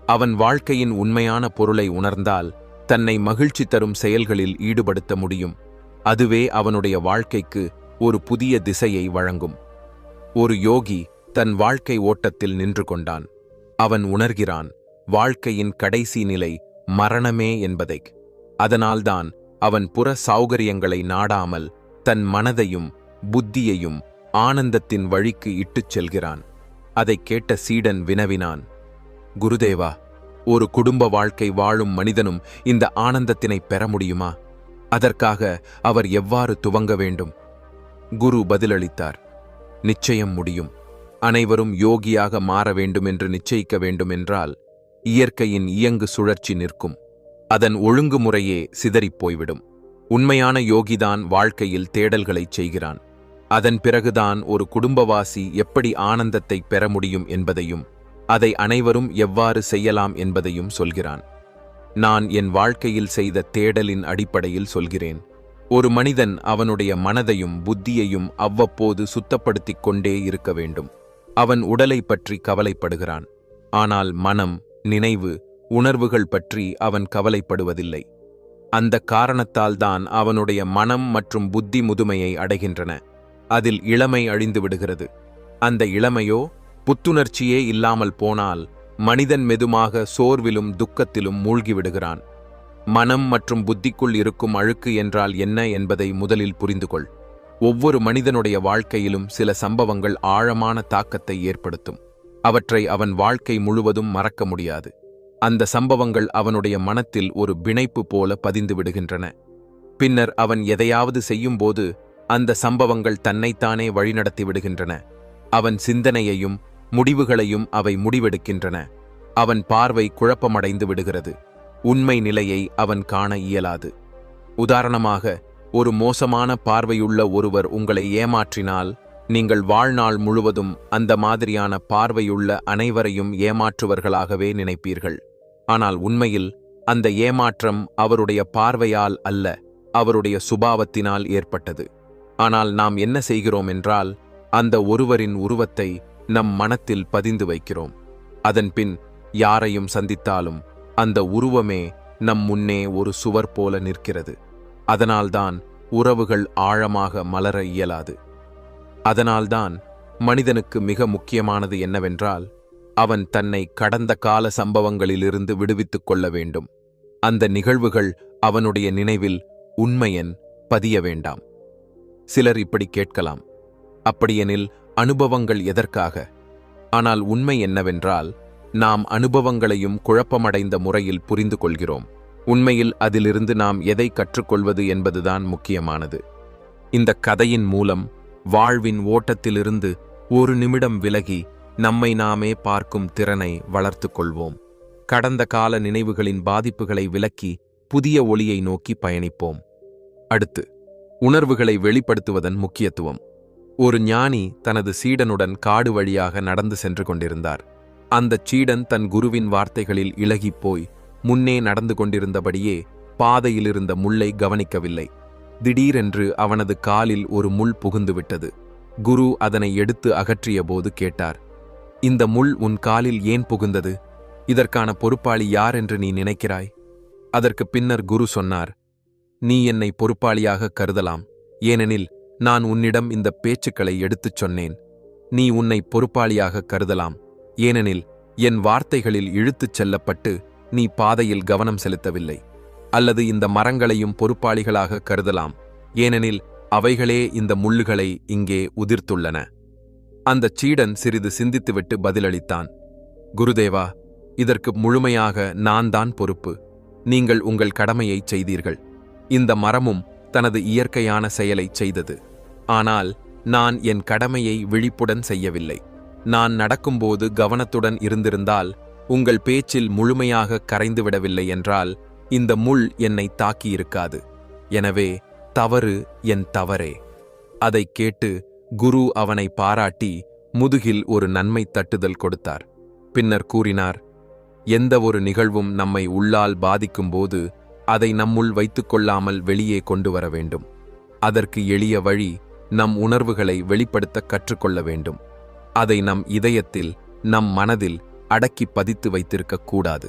அவன் வாழ்க்கையின் உண்மையான பொருளை உணர்ந்தால் தன்னை மகிழ்ச்சி தரும் செயல்களில் ஈடுபடுத்த முடியும். அதுவே அவனுடைய வாழ்க்கைக்கு ஒரு புதிய திசையை வழங்கும். ஒரு யோகி தன் வாழ்க்கை ஓட்டத்தில் நின்று கொண்டான். அவன் உணர்கிறான், வாழ்க்கையின் கடைசி நிலை மரணமே என்பதை. அதனால்தான் அவன் புற சௌகரியங்களை நாடாமல் தன் மனதையும் புத்தியையும் ஆனந்தத்தின் வழிக்கு இட்டுச் செல்கிறான். அதைக் கேட்ட சீடன் வினவினான், குருதேவா, ஒரு குடும்ப வாழ்க்கை வாழும் மனிதனும் இந்த ஆனந்தத்தினை பெற முடியுமா? அதற்காக அவர் எவ்வாறு துவங்க வேண்டும்? குரு பதிலளித்தார், நிச்சயம் முடியும். அனைவரும் யோகியாக மாற வேண்டும் என்று நிச்சயிக்க வேண்டும் என்றால் இயற்கையின் இயங்கு சுழற்சி நிற்கும். அதன் ஒழுங்குமுறையே சிதறிப் போய்விடும். உண்மையான யோகிதான் வாழ்க்கையில் தேடல்களைச் செய்கிறான். அதன் பிறகுதான் ஒரு குடும்பவாசி எப்படி ஆனந்தத்தை பெற முடியும் என்பதையும் அதை அனைவரும் எவ்வாறு செய்யலாம் என்பதையும் சொல்கிறான். நான் என் வாழ்க்கையில் செய்த தேடலின் அடிப்படையில் சொல்கிறேன். ஒரு மனிதன் அவனுடைய மனதையும் புத்தியையும் அவ்வப்போது சுத்தப்படுத்திக் கொண்டே இருக்க வேண்டும். அவன் உடலை பற்றி கவலைப்படுகிறான். ஆனால் மனம், நினைவு, உணர்வுகள் பற்றி அவன் கவலைப்படுவதில்லை. அந்த காரணத்தால்தான் அவனுடைய மனம் மற்றும் புத்தி முதுமையை அடைகின்றன. அதில் இளமை அழிந்து விடுகிறது. அந்த இளமையோ புத்துணர்ச்சியே இல்லாமல் போனால் மனிதன் மெதுமாக சோர்விலும் துக்கத்திலும் மூழ்கிவிடுகிறான். மனம் மற்றும் புத்திக்குள் இருக்கும் அழுக்கு என்றால் என்ன என்பதை முதலில் புரிந்துகொள். ஒவ்வொரு மனிதனுடைய வாழ்க்கையிலும் சில சம்பவங்கள் ஆழமான தாக்கத்தை ஏற்படுத்தும். அவற்றை அவன் வாழ்க்கை முழுவதும் மறக்க முடியாது. அந்த சம்பவங்கள் அவனுடைய மனத்தில் ஒரு பிணைப்பு போல பதிந்து விடுகின்றன. பின்னர் அவன் எதையாவது செய்யும்போது அந்த சம்பவங்கள் தன்னைத்தானே வழிநடத்தி விடுகின்றன. அவன் சிந்தனையையும் முடிவுகளையும் அவை முடிவெடுக்கின்றன. அவன் பார்வை குழப்பமடைந்து விடுகிறது. உண்மை நிலையை அவன் காண இயலாது. உதாரணமாக, ஒரு மோசமான பார்வையுள்ள ஒருவர் உங்களை ஏமாற்றினால் நீங்கள் வாழ்நாள் முழுவதும் அந்த மாதிரியான பார்வையுள்ள அனைவரையும் ஏமாற்றுவர்களாகவே நினைப்பீர்கள். ஆனால் உண்மையில் அந்த ஏமாற்றம் அவருடைய பார்வையால் அல்ல, அவருடைய சுபாவத்தினால் ஏற்பட்டது. ஆனால் நாம் என்ன செய்கிறோம் என்றால், அந்த ஒருவரின் உருவத்தை நம் மனத்தில் பதிந்து வைக்கிறோம். அதன்பின் யாரையும் சந்தித்தாலும் அந்த உருவமே நம் முன்னே ஒரு சுவர் போல நிற்கிறது. அதனால்தான் உறவுகள் ஆழமாக மலர இயலாது. அதனால்தான் மனிதனுக்கு மிக முக்கியமானது என்னவென்றால், அவன் தன்னை கடந்த கால சம்பவங்களிலிருந்து விடுவித்துக் கொள்ள வேண்டும். அந்த நிகழ்வுகள் அவனுடைய நினைவில் உண்மையென் பதிய வேண்டாம். சிலர் இப்படி கேட்கலாம், அப்படியெனில் அனுபவங்கள் எதற்காக? ஆனால் உண்மை என்னவென்றால், நாம் அனுபவங்களையும் குழப்பமடைந்த முறையில் புரிந்து கொள்கிறோம். உண்மையில் அதிலிருந்து நாம் எதை கற்றுக்கொள்வது என்பதுதான் முக்கியமானது. இந்த கதையின் மூலம் வாழ்வின் ஓட்டத்திலிருந்து ஒரு நிமிடம் விலகி நம்மை நாமே பார்க்கும் திறனை வளர்த்து கொள்வோம். கடந்த கால நினைவுகளின் பாதிப்புகளை விலக்கி புதிய ஒளியை நோக்கி பயணிப்போம். அடுத்து, உணர்வுகளை வெளிப்படுத்துவதன் முக்கியத்துவம். ஒரு ஞானி தனது சீடனுடன் காடு வழியாக நடந்து சென்று கொண்டிருந்தார். அந்தச் சீடன் தன் குருவின் வார்த்தைகளில் இளகிப்போய் முன்னே நடந்து கொண்டிருந்தபடியே பாதையிலிருந்த முள்ளை கவனிக்கவில்லை. திடீரென்று அவனது காலில் ஒரு முள் புகுந்துவிட்டது. குரு அதனை எடுத்து அகற்றியபோது கேட்டார், இந்த முள் உன் காலில் ஏன் புகுந்தது? இதற்கான பொறுப்பாளி யார் என்று நீ நினைக்கிறாய்? அதற்கு பின்னர் குரு சொன்னார், நீ என்னை பொறுப்பாளியாக கருதலாம். ஏனெனில் நான் உன்னிடம் இந்த பேச்சுக்களை எடுத்துச் சொன்னேன். நீ உன்னை பொறுப்பாளியாக கருதலாம். ஏனெனில் என் வார்த்தைகளில் இழுத்துச் செல்லப்பட்டு நீ பாதையில் கவனம் செலுத்தவில்லை. அல்லது இந்த மரங்களையும் பொறுப்பாளிகளாக கருதலாம். ஏனெனில் அவைகளே இந்த முள்ளுகளை இங்கே உதிர்த்துள்ளன. அந்தச் சீடன் சிறிது சிந்தித்துவிட்டு பதிலளித்தான், குருதேவா, இதற்கு முழுமையாக நான் தான் பொறுப்பு. நீங்கள் உங்கள் கடமையைச் செய்தீர்கள். இந்த மரமும் தனது இயற்கையான செயலைச் செய்தது. ஆனால் நான் என் கடமையை விழிப்புடன் செய்யவில்லை. நான் நடக்கும்போது கவனத்துடன் இருந்திருந்தால், உங்கள் பேச்சில் முழுமையாக கரைந்துவிடவில்லை என்றால் இந்த முள் என்னை தாக்கியிருக்காது. எனவே தவறு என் தவறே. அதைக் கேட்டு குரு அவனை பாராட்டி முதுகில் ஒரு நன்மை தட்டுதல் கொடுத்தார். பின்னர் கூறினார், எந்த ஒரு நிகழ்வும் நம்மை உள்ளால் பாதிக்கும்போது அதை நம்முள் வைத்துக்கொள்ளாமல் வெளியே கொண்டு வர வேண்டும். அதற்கு எளிய வழி நம் உணர்வுகளை வெளிப்படுத்த கற்றுக்கொள்ள வேண்டும். அதை நம் இதயத்தில், நம் மனதில் அடக்கி பதித்து வைத்திருக்கக் கூடாது.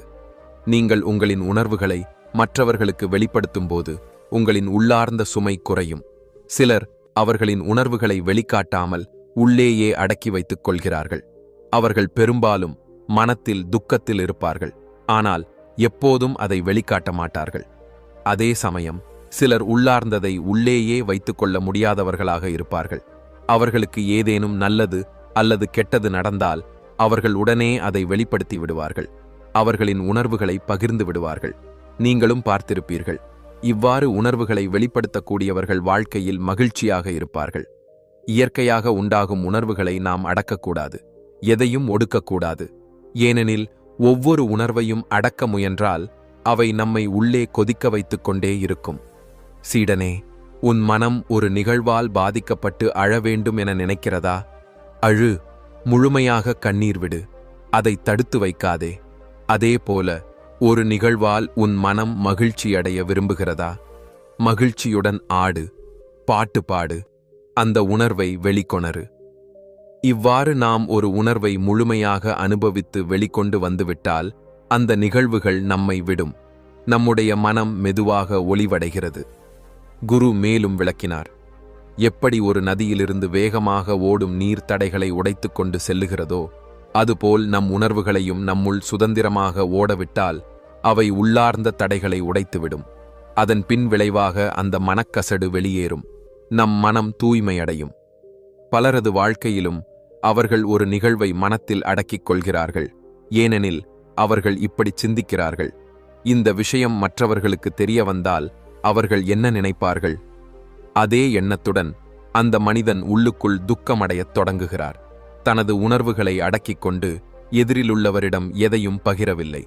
நீங்கள் உங்களின் உணர்வுகளை மற்றவர்களுக்கு வெளிப்படுத்தும்போது உங்களின் உள்ளார்ந்த சுமை குறையும். சிலர் அவர்களின் உணர்வுகளை வெளிக்காட்டாமல் உள்ளேயே அடக்கி வைத்துக் கொள்கிறார்கள். அவர்கள் பெரும்பாலும் மனத்தில் துக்கத்தில் இருப்பார்கள். ஆனால் எப்போதும் அதை வெளிக்காட்ட மாட்டார்கள். அதே சமயம் சிலர் உள்ளார்ந்ததை உள்ளேயே வைத்துக்கொள்ள முடியாதவர்களாக இருப்பார்கள். அவர்களுக்கு ஏதேனும் நல்லது அல்லது கெட்டது நடந்தால் அவர்கள் உடனே அதை வெளிப்படுத்தி விடுவார்கள். அவர்களின் உணர்வுகளை பகிர்ந்து விடுவார்கள். நீங்களும் பார்த்திருப்பீர்கள். இவ்வாறு உணர்வுகளை வெளிப்படுத்தக்கூடியவர்கள் வாழ்க்கையில் மகிழ்ச்சியாக இருப்பார்கள். இயற்கையாக உண்டாகும் உணர்வுகளை நாம் அடக்கக்கூடாது. எதையும் ஒடுக்கக்கூடாது. ஏனெனில் ஒவ்வொரு உணர்வையும் அடக்க முயன்றால் அவை நம்மை உள்ளே கொதிக்க வைத்துக் கொண்டே இருக்கும். சீடனே, உன் மனம் ஒரு நிகழ்வால் பாதிக்கப்பட்டு அழ வேண்டும் என நினைக்கிறதா? அழு, முழுமையாக கண்ணீர் விடு, அதை தடுத்து வைக்காதே. அதேபோல ஒரு நிகழ்வால் உன் மனம் மகிழ்ச்சியடைய விரும்புகிறதா? மகிழ்ச்சியுடன் ஆடு, பாட்டு பாடு, அந்த உணர்வை வெளிக்கொணரு. இவ்வாறு நாம் ஒரு உணர்வை முழுமையாக அனுபவித்து வெளிக்கொண்டு வந்துவிட்டால் அந்த நிகழ்வுகள் நம்மை விடும். நம்முடைய மனம் மெதுவாக ஒளிவடைகிறது. குரு மேலும் விளக்கினார். எப்படி ஒரு நதியிலிருந்து வேகமாக ஓடும் நீர் தடைகளை உடைத்துக் கொண்டு செல்லுகிறதோ, அதுபோல் நம் உணர்வுகளையும் நம்முள் சுதந்திரமாக ஓடவிட்டால் அவை உள்ளார்ந்த தடைகளை உடைத்துவிடும். அதன் பின் விளைவாக அந்த மனக்கசடு வெளியேறும். நம் மனம் தூய்மையடையும். பலரது வாழ்க்கையிலும் அவர்கள் ஒரு நிகழ்வை மனத்தில் அடக்கிக் கொள்கிறார்கள். ஏனெனில் அவர்கள் இப்படி சிந்திக்கிறார்கள்: இந்த விஷயம் மற்றவர்களுக்கு தெரிய வந்தால் அவர்கள் என்ன நினைப்பார்கள்? அதே எண்ணத்துடன் அந்த மனிதன் உள்ளுக்குள் துக்கமடையத் தொடங்குகிறார். தனது உணர்வுகளை அடக்கிக் கொண்டு எதிரிலுள்ளவரிடம் எதையும் பகிரவில்லை.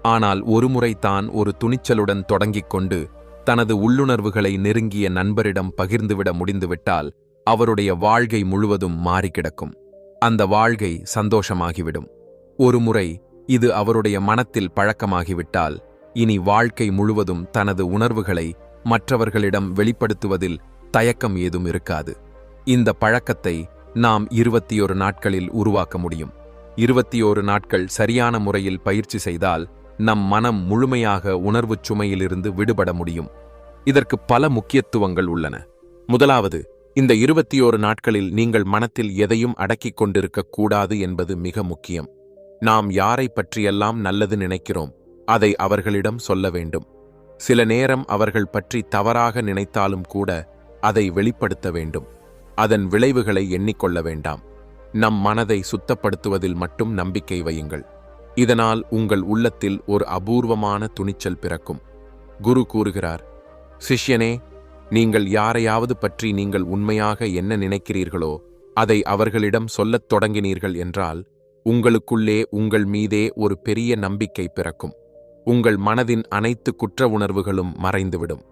ஆனால் ஒருமுறை தான் ஒரு துணிச்சலுடன் தொடங்கிக் கொண்டு தனது உள்ளுணர்வுகளை நெருங்கிய நண்பரிடம் பகிர்ந்துவிட முடிந்துவிட்டால் அவருடைய வாழ்க்கை முழுவதும் மாறி கிடக்கும். அந்த வாழ்க்கை சந்தோஷமாகிவிடும். ஒருமுறை இது அவருடைய மனத்தில் பழக்கமாகிவிட்டால் இனி வாழ்க்கை முழுவதும் தனது உணர்வுகளை மற்றவர்களிடம் வெளிப்படுத்துவதில் தயக்கம் ஏதும் இருக்காது. இந்த பழக்கத்தை நாம் 21 நாட்களில் உருவாக்க முடியும். 21 நாட்கள் சரியான முறையில் பயிற்சி செய்தால் நம் மனம் முழுமையாக உணர்வுச் சுமையிலிருந்து விடுபட முடியும். இதற்கு பல முக்கியத்துவங்கள் உள்ளன. முதலாவது, இந்த 21 நாட்களில் நீங்கள் மனத்தில் எதையும் அடக்கிக் கொண்டிருக்க கூடாது என்பது மிக முக்கியம். நாம் யாரை பற்றியெல்லாம் நல்லது நினைக்கிறோம் அதை அவர்களிடம் சொல்ல வேண்டும். சில நேரம் அவர்கள் பற்றி தவறாக நினைத்தாலும் கூட அதை வெளிப்படுத்த வேண்டும். அதன் விளைவுகளை எண்ணிக்கொள்ள வேண்டாம். நம் மனதை சுத்தப்படுத்துவதில் மட்டும் நம்பிக்கை வையுங்கள். இதனால் உங்கள் உள்ளத்தில் ஒரு அபூர்வமான துணிச்சல் பிறக்கும். குரு கூறுகிறார்: சிஷ்யனே, நீங்கள் யாரையாவது பற்றி நீங்கள் உண்மையாக என்ன நினைக்கிறீர்களோ அதை அவர்களிடம் சொல்லத் தொடங்கினீர்கள் என்றால் உங்களுக்குள்ளே உங்கள் மீதே ஒரு பெரிய நம்பிக்கை பிறக்கும். உங்கள் மனதின் அனைத்து குற்ற உணர்வுகளும் மறைந்துவிடும்.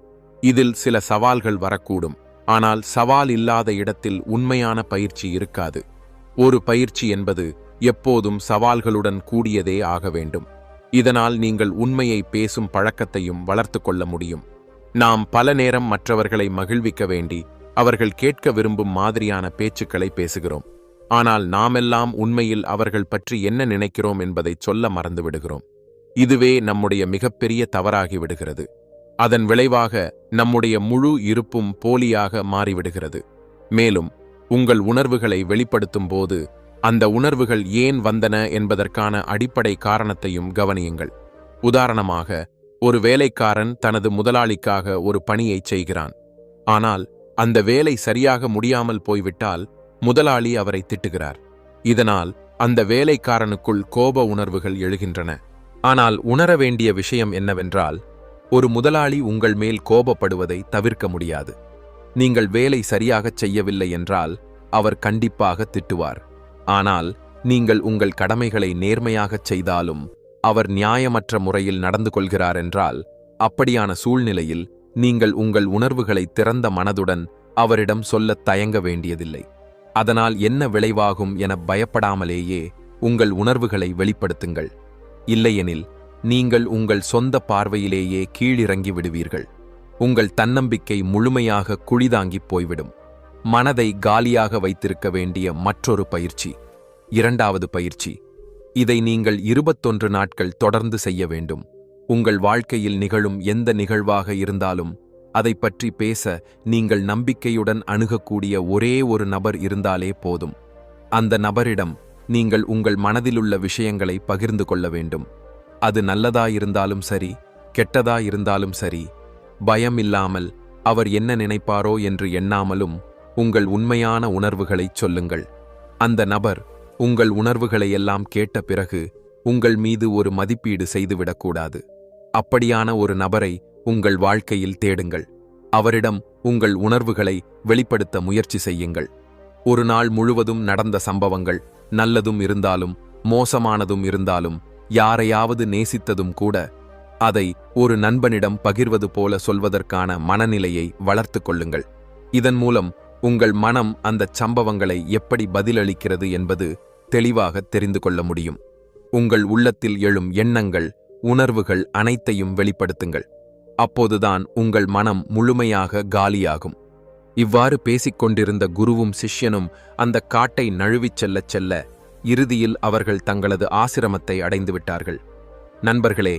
இதில் சில சவால்கள் வரக்கூடும். ஆனால் சவால் இல்லாத இடத்தில் உண்மையான பயிற்சி இருக்காது. ஒரு பயிற்சி என்பது எப்போதும் சவால்களுடன் கூடியதே ஆக வேண்டும். இதனால் நீங்கள் உண்மையை பேசும் பழக்கத்தையும் வளர்த்து கொள்ள முடியும். நாம் பல நேரம் மற்றவர்களை மகிழ்விக்க வேண்டி அவர்கள் கேட்க விரும்பும் மாதிரியான பேச்சுக்களை பேசுகிறோம். ஆனால் நாமெல்லாம் உண்மையில் அவர்கள் பற்றி என்ன நினைக்கிறோம் என்பதை சொல்ல மறந்துவிடுகிறோம். இதுவே நம்முடைய மிகப்பெரிய தவறாகிவிடுகிறது. அதன் விளைவாக நம்முடைய முழு இருப்பும் போலியாக மாறிவிடுகிறது. மேலும் உங்கள் உணர்வுகளை வெளிப்படுத்தும் போது அந்த உணர்வுகள் ஏன் வந்தன என்பதற்கான அடிப்படை காரணத்தையும் கவனியுங்கள். உதாரணமாக, ஒரு வேலைக்காரன் தனது முதலாளிக்காக ஒரு பணியைச் செய்கிறான். ஆனால் அந்த வேலை சரியாக முடியாமல் போய்விட்டால் முதலாளி அவரை திட்டுகிறார். இதனால் அந்த வேலைக்காரனுக்குள் கோப உணர்வுகள் எழுகின்றன. ஆனால் உணர வேண்டிய விஷயம் என்னவென்றால், ஒரு முதலாளி உங்கள் மேல் கோபப்படுவதை தவிர்க்க முடியாது. நீங்கள் வேலை சரியாகச் செய்யவில்லை என்றால் அவர் கண்டிப்பாக திட்டுவார். ஆனால் நீங்கள் உங்கள் கடமைகளை நேர்மையாகச் செய்தாலும் அவர் நியாயமற்ற முறையில் நடந்து கொள்கிறார் என்றால், அப்படியான சூழ்நிலையில் நீங்கள் உங்கள் உணர்வுகளை திறந்த மனதுடன் அவரிடம் சொல்லத் தயங்க வேண்டியதில்லை. அதனால் என்ன விளைவாகும் என பயப்படாமலேயே உங்கள் உணர்வுகளை வெளிப்படுத்துங்கள். இல்லையெனில் நீங்கள் உங்கள் சொந்த பார்வையிலேயே கீழிறங்கி விடுவீர்கள். உங்கள் தன்னம்பிக்கை முழுமையாக குழிதாங்கிப் போய்விடும். மனதை காலியாக வைத்திருக்க வேண்டிய மற்றொரு பயிற்சி, 2வது பயிற்சி. இதை நீங்கள் 21 நாட்கள் தொடர்ந்து செய்ய வேண்டும். உங்கள் வாழ்க்கையில் நிகழும் எந்த நிகழ்வாக இருந்தாலும் அதை பற்றி பேச நீங்கள் நம்பிக்கையுடன் அணுகக்கூடிய ஒரே ஒரு நபர் இருந்தாலே போதும். அந்த நபரிடம் நீங்கள் உங்கள் மனதிலுள்ள விஷயங்களை பகிர்ந்து கொள்ள வேண்டும். அது நல்லதாயிருந்தாலும் சரி, கெட்டதாயிருந்தாலும் சரி, பயம் இல்லாமல் அவர் என்ன நினைப்பாரோ என்று எண்ணாமலும் உங்கள் உண்மையான உணர்வுகளைச் சொல்லுங்கள். அந்த நபர் உங்கள் உணர்வுகளையெல்லாம் கேட்ட பிறகு உங்கள் மீது ஒரு மதிப்பீடு செய்துவிடக்கூடாது. அப்படியான ஒரு நபரை உங்கள் வாழ்க்கையில் தேடுங்கள். அவரிடம் உங்கள் உணர்வுகளை வெளிப்படுத்த முயற்சி செய்யுங்கள். ஒரு நாள் முழுவதும் நடந்த சம்பவங்கள், நல்லதும் இருந்தாலும் மோசமானதும் இருந்தாலும், யாரையாவது நேசித்ததும் கூட, அதை ஒரு நண்பனிடம் பகிர்வது போல சொல்வதற்கான மனநிலையை வளர்த்து கொள்ளுங்கள். இதன் மூலம் உங்கள் மனம் அந்த சம்பவங்களை எப்படி பதிலளிக்கிறது என்பது தெளிவாக தெரிந்து கொள்ள முடியும். உங்கள் உள்ளத்தில் எழும் எண்ணங்கள், உணர்வுகள் அனைத்தையும் வெளிப்படுத்துங்கள். அப்போதுதான் உங்கள் மனம் முழுமையாக காலியாகும். இவ்வாறு பேசிக்கொண்டிருந்த குருவும் சிஷ்யனும் அந்த காட்டை நழுவிச் செல்லச் செல்ல இறுதியில் அவர்கள் தங்களது ஆசிரமத்தை அடைந்துவிட்டார்கள். நண்பர்களே,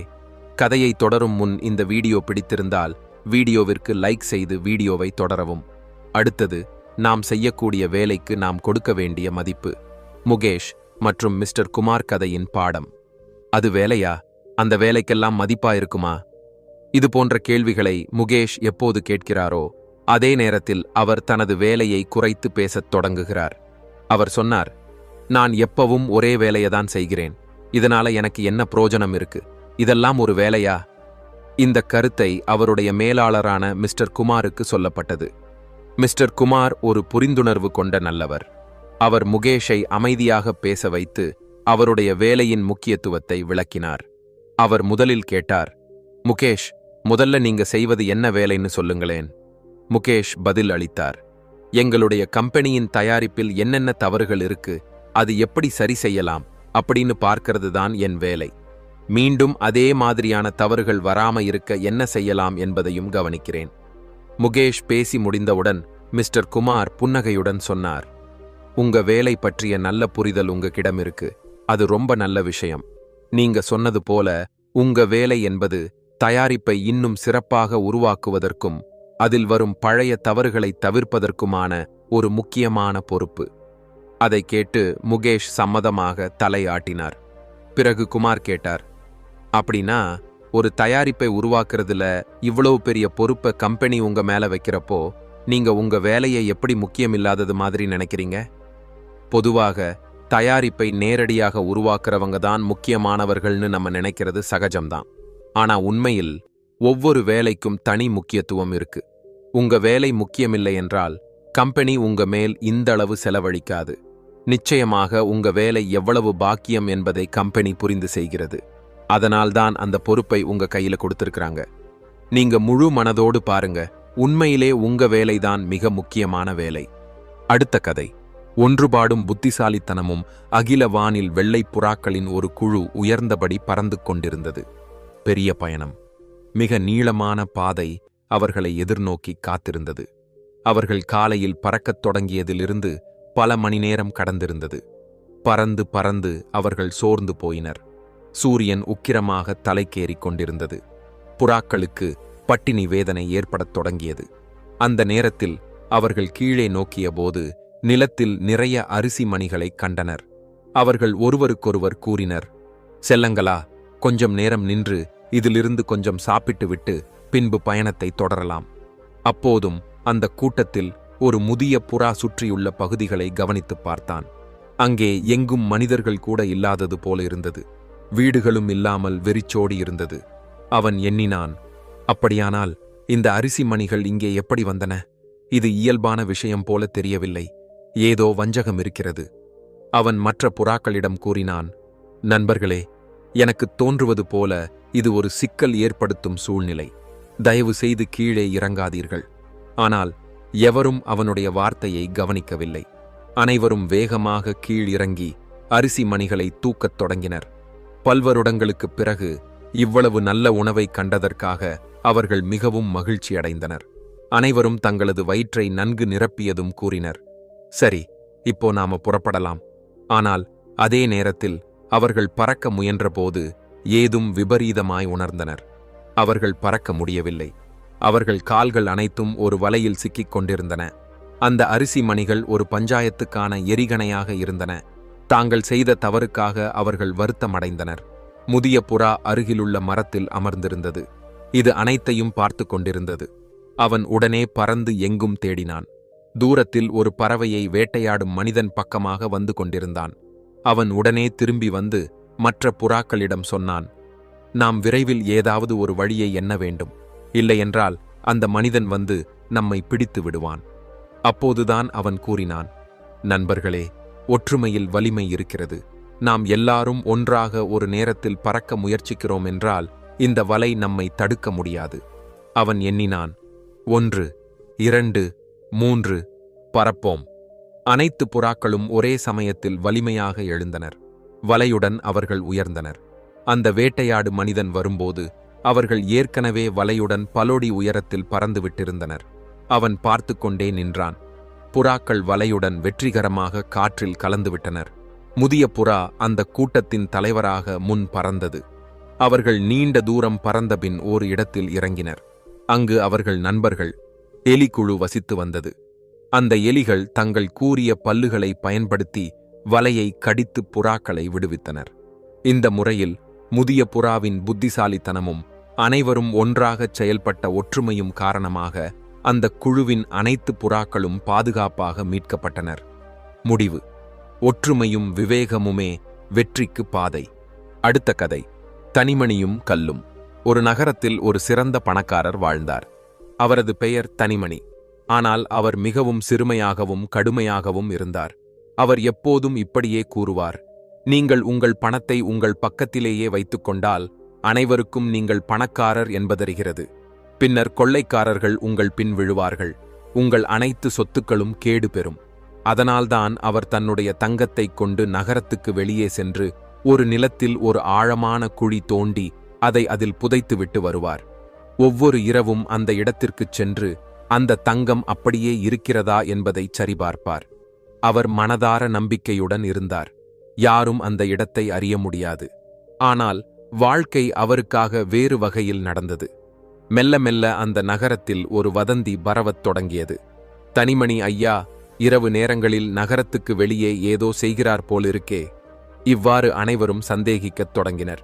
கதையை தொடரும் முன் இந்த வீடியோ பிடித்திருந்தால் வீடியோவிற்கு லைக் செய்து வீடியோவை தொடரவும். அடுத்தது, நாம் செய்யக்கூடிய வேலைக்கு நாம் கொடுக்க வேண்டிய மதிப்பு. முகேஷ் மற்றும் மிஸ்டர் குமார் கதையின் பாடம். அது வேலையா? அந்த வேலைக்கெல்லாம் மதிப்பா இருக்குமா? இது போன்ற கேள்விகளை முகேஷ் எப்போது கேட்கிறாரோ அதே நேரத்தில் அவர் தனது வேலையை குறைத்து பேசத் தொடங்குகிறார். அவர் சொன்னார், நான் எப்பவும் ஒரே வேலையைதான் செய்கிறேன், இதனால எனக்கு என்ன பிரயோஜனம் இருக்கு? இதெல்லாம் ஒரு வேலையா? இந்த கருத்தை அவருடைய மேலாளரான மிஸ்டர் குமாருக்கு சொல்லப்பட்டது. மிஸ்டர் குமார் ஒரு புரிந்துணர்வு கொண்ட நல்லவர். அவர் முகேஷை அமைதியாக பேச வைத்து அவருடைய வேலையின் முக்கியத்துவத்தை விளக்கினார். அவர் முதலில் கேட்டார், முகேஷ், முதல்ல நீங்க செய்வது என்ன வேலைன்னு சொல்லுங்களேன். முகேஷ் பதில் அளித்தார், எங்களுடைய கம்பெனியின் தயாரிப்பில் என்னென்ன தவறுகள் இருக்கு, அது எப்படி சரி செய்யலாம் அப்படின்னு பார்க்கிறது தான் என் வேலை. மீண்டும் அதே மாதிரியான தவறுகள் வராம இருக்க என்ன செய்யலாம் என்பதையும் கவனிக்கிறேன். முகேஷ் பேசி முடிந்தவுடன் மிஸ்டர் குமார் புன்னகையுடன் சொன்னார், உங்க வேலை பற்றிய நல்ல புரிதல் உங்ககிடம் இருக்கு, அது ரொம்ப நல்ல விஷயம். நீங்க சொன்னது போல உங்க வேலை என்பது தயாரிப்பை இன்னும் சிறப்பாக உருவாக்குவதற்கும் அதில் வரும் பழைய தவறுகளை தவிர்ப்பதற்குமான ஒரு முக்கியமான பொறுப்பு. அதை கேட்டு முகேஷ் சம்மதமாக தலையாட்டினார். பிறகு குமார் கேட்டார், அப்படின்னா ஒரு தயாரிப்பை உருவாக்குறதுல இவ்வளவு பெரிய பொறுப்பை கம்பெனி உங்க மேல வைக்கிறப்போ நீங்க உங்க வேலையை எப்படி முக்கியமில்லாதது மாதிரி நினைக்கிறீங்க? பொதுவாக தயாரிப்பை நேரடியாக உருவாக்குறவங்க தான் முக்கியமானவர்கள்னு நம்ம நினைக்கிறது சகஜம்தான். ஆனா உண்மையில் ஒவ்வொரு வேலைக்கும் தனி முக்கியத்துவம் இருக்கு. உங்க வேலை முக்கியமில்லை என்றால் கம்பெனி உங்க மேல் இந்த அளவு செலவழிக்காது. நிச்சயமாக உங்க வேலை எவ்வளவு பாக்கியம் என்பதை கம்பெனி புரிந்து செய்கிறது. அதனால்தான் அந்த பொறுப்பை உங்க கையில கொடுத்திருக்கிறாங்க. நீங்க முழு மனதோடு பாருங்க, உண்மையிலே உங்க வேலைதான் மிக முக்கியமான வேலை. அடுத்த கதை. ஒன்றுபாடும் புத்திசாலித்தனமும். அகில வானில் வெள்ளை புறாக்களின் ஒரு குழு உயர்ந்தபடி பறந்து கொண்டிருந்தது. பெரிய பயணம், மிக நீளமான பாதை அவர்களை எதிர்நோக்கி காத்திருந்தது. அவர்கள் காலையில் பறக்கத் தொடங்கியதிலிருந்து பல மணி நேரம் கடந்திருந்தது. பறந்து பறந்து அவர்கள் சோர்ந்து போயினர். சூரியன் உக்கிரமாக தலைக்கேறிக் கொண்டிருந்தது. புறாக்களுக்கு பட்டினி வேதனை ஏற்படத் தொடங்கியது. அந்த நேரத்தில் அவர்கள் கீழே நோக்கிய போது நிலத்தில் நிறைய அரிசி மணிகளை கண்டனர். அவர்கள் ஒருவருக்கொருவர் கூறினர், செல்லங்களா, கொஞ்சம் நேரம் நின்று இதிலிருந்து கொஞ்சம் சாப்பிட்டு விட்டு பின்பு பயணத்தை தொடரலாம். அப்போதும் அந்த கூட்டத்தில் ஒரு முதிய புறா சுற்றியுள்ள பகுதிகளை கவனித்துப் பார்த்தான். அங்கே எங்கும் மனிதர்கள் கூட இல்லாதது போல இருந்தது. வீடுகளும் இல்லாமல் வெறிச்சோடி இருந்தது. அவன் எண்ணினான், அப்படியானால் இந்த அரிசி மணிகள் இங்கே எப்படி வந்தன? இது இயல்பான விஷயம் போல தெரியவில்லை, ஏதோ வஞ்சகம் இருக்கிறது. அவன் மற்ற புறாக்களிடம் கூறினான், நண்பர்களே, எனக்கு தோன்றுவது போல இது ஒரு சிக்கல் ஏற்படுத்தும் சூழ்நிலை. தயவு செய்து கீழே இறங்காதீர்கள். ஆனால் எவரும் அவனுடைய வார்த்தையை கவனிக்கவில்லை. அனைவரும் வேகமாக கீழ் இறங்கி அரிசி மணிகளை தூக்கத் தொடங்கினர். பல்வருடங்களுக்குப் பிறகு இவ்வளவு நல்ல உணவை கண்டதற்காக அவர்கள் மிகவும் மகிழ்ச்சி அடைந்தனர். அனைவரும் தங்களது வயிற்றை நன்கு நிரப்பியதும் கூறினர், சரி, இப்போ நாம புறப்படலாம். ஆனால் அதே நேரத்தில் அவர்கள் பறக்க முயன்றபோது ஏதும் விபரீதமாய் உணர்ந்தனர். அவர்கள் பறக்க முடியவில்லை. அவர்கள் கால்கள் அனைத்தும் ஒரு வலையில் சிக்கிக் கொண்டிருந்தன. அந்த அரிசி மணிகள் ஒரு பஞ்சாயத்துக்கான எரிகணையாக இருந்தன. தாங்கள் செய்த தவறுக்காக அவர்கள் வருத்தமடைந்தனர். முதிய புறா அருகிலுள்ள மரத்தில் அமர்ந்திருந்தது. இது அனைத்தையும் பார்த்து கொண்டிருந்தது. அவன் உடனே பறந்து எங்கும் தேடினான். தூரத்தில் ஒரு பறவையை வேட்டையாடும் மனிதன் பக்கமாக வந்து கொண்டிருந்தான். அவன் உடனே திரும்பி வந்து மற்ற புறாக்களிடம் சொன்னான், நாம் விரைவில் ஏதாவது ஒரு வழியை எண்ண வேண்டும், இல்லையென்றால் அந்த மனிதன் வந்து நம்மை பிடித்து விடுவான். அப்போதுதான் அவன் கூறினான், நண்பர்களே, ஒற்றுமையில் வலிமை இருக்கிறது. நாம் எல்லாரும் ஒன்றாக ஒரு நேரத்தில் பறக்க முயற்சிக்கிறோம் என்றால் இந்த வலை நம்மை தடுக்க முடியாது. அவன் எண்ணினான். 1, 2, 3, பறப்போம். அனைத்து புறாக்களும் ஒரே சமயத்தில் வலிமையாக எழுந்தனர். வலையுடன் அவர்கள் உயர்ந்தனர். அந்த வேட்டையாடு மனிதன் வரும்போது அவர்கள் ஏற்கனவே வலையுடன் பலோடி உயரத்தில் பறந்து விட்டிருந்தனர். அவன் பார்த்து கொண்டே நின்றான். புறாக்கள் வலையுடன் வெற்றிகரமாக காற்றில் கலந்துவிட்டனர். முதிய புறா அந்த கூட்டத்தின் தலைவராக முன் பறந்தது. அவர்கள் நீண்ட தூரம் பறந்தபின் ஒரு இடத்தில் இறங்கினர். அங்கு அவர்கள் நண்பர்கள் எலிக்குழு வசித்து வந்தது. அந்த எலிகள் தங்கள் கூரிய பல்லுகளை பயன்படுத்தி வலையை கடித்து புறாக்களை விடுவித்தனர். இந்த முறையில் முதிய புறாவின் புத்திசாலித்தனமும் அனைவரும் ஒன்றாகச் செயல்பட்ட ஒற்றுமையும் காரணமாக அந்த குழுவின் அனைத்து புறாக்களும் பாதுகாப்பாக மீட்கப்பட்டனர். முடிவு: ஒற்றுமையும் விவேகமுமே வெற்றிக்கு பாதை. அடுத்த கதை: தனிமணியும் கல்லும். ஒரு நகரத்தில் ஒரு சிறந்த பணக்காரர் வாழ்ந்தார். அவரது பெயர் தனிமணி. ஆனால் அவர் மிகவும் சிறுமையாகவும் கடுமையாகவும் இருந்தார். அவர் எப்போதும் இப்படியே கூறுவார்: நீங்கள் உங்கள் பணத்தை உங்கள் பக்கத்திலேயே வைத்துக்கொண்டால் அனைவருக்கும் நீங்கள் பணக்காரர் என்பதறிகிறது. பின்னர் கொள்ளைக்காரர்கள் உங்கள் பின் விழுவார்கள். உங்கள் அனைத்து சொத்துக்களும் கேடு பெறும். அதனால்தான் அவர் தன்னுடைய தங்கத்தைக் கொண்டு நகரத்துக்கு வெளியே சென்று ஒரு நிலத்தில் ஒரு ஆழமான குழி தோண்டி அதை அதில் புதைத்துவிட்டு வருவார். ஒவ்வொரு இரவும் அந்த இடத்திற்குச் சென்று அந்த தங்கம் அப்படியே இருக்கிறதா என்பதை சரிபார்ப்பார். அவர் மனதார நம்பிக்கையுடன் இருந்தார். யாரும் அந்த இடத்தை அறிய முடியாது. ஆனால் வாழ்க்கை அவருக்காக வேறு வகையில் நடந்தது. மெல்ல மெல்ல அந்த நகரத்தில் ஒரு வதந்தி பரவத் தொடங்கியது. தனிமணி ஐயா இரவு நேரங்களில் நகரத்துக்கு வெளியே ஏதோ செய்கிறார் போலிருக்கே. இவ்வாறு அனைவரும் சந்தேகிக்கத் தொடங்கினர்.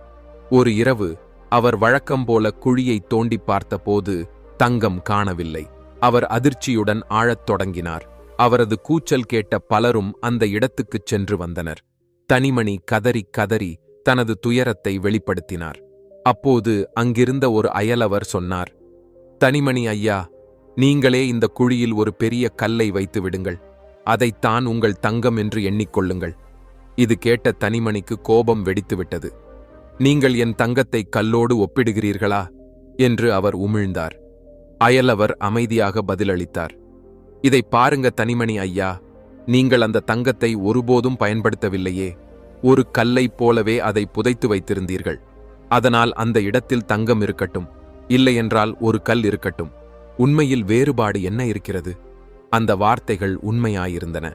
ஒரு இரவு அவர் வழக்கம்போல குழியை தோண்டி பார்த்தபோது தங்கம் காணவில்லை. அவர் அதிர்ச்சியுடன் ஆழத் தொடங்கினார். அவரது கூச்சல் கேட்ட பலரும் அந்த இடத்துக்குச் சென்று வந்தனர். தனிமணி கதறி கதறி தனது துயரத்தை வெளிப்படுத்தினார். அப்போது அங்கிருந்த ஒரு அயலவர் சொன்னார்: தனிமணி ஐயா, நீங்களே இந்த குழியில் ஒரு பெரிய கல்லை வைத்து விடுங்கள். அதைத்தான் உங்கள் தங்கம் என்று எண்ணிக்கொள்ளுங்கள். இது கேட்ட தனிமணிக்கு கோபம் வெடித்துவிட்டது. நீங்கள் என் தங்கத்தை கல்லோடு ஒப்பிடுகிறீர்களா என்று அவர் உமிழ்ந்தார். அயலவர் அமைதியாக பதிலளித்தார்: இதை பாருங்க தனிமணி ஐயா, நீங்கள் அந்த தங்கத்தை ஒருபோதும் பயன்படுத்தவில்லையே. ஒரு கல்லைப் போலவே அதை புதைத்து வைத்திருந்தீர்கள். அதனால் அந்த இடத்தில் தங்கம் இருக்கட்டும், இல்லையென்றால் ஒரு கல் இருக்கட்டும். உண்மையில் வேறுபாடு என்ன இருக்கிறது? அந்த வார்த்தைகள் உண்மையாயிருந்தன.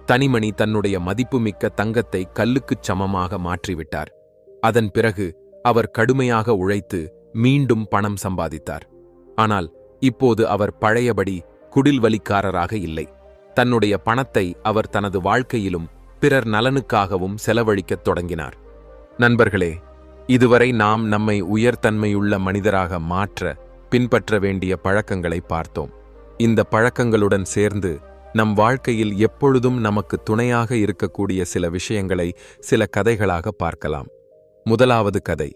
தனிமணி தன்னுடைய மதிப்புமிக்க தங்கத்தை கல்லுக்குச் சமமாக மாற்றிவிட்டார். அதன் பிறகு அவர் கடுமையாக உழைத்து மீண்டும் பணம் சம்பாதித்தார். ஆனால் இப்போது அவர் பழையபடி குடில்வலிக்காரராக இல்லை. தன்னுடைய பணத்தை அவர் தனது வாழ்க்கையிலும் பிறர் நலனுக்காகவும் செலவழிக்கத் தொடங்கினார். நண்பர்களே, இதுவரை நாம் நம்மை உயர்தன்மையுள்ள மனிதராக மாற்ற பின்பற்ற வேண்டிய பழக்கங்களை பார்த்தோம். இந்த பழக்கங்களுடன் சேர்ந்து நம் வாழ்க்கையில் எப்பொழுதும் நமக்கு துணையாக இருக்கக்கூடிய சில விஷயங்களை சில கதைகளாக பார்க்கலாம். முதலாவது கதை: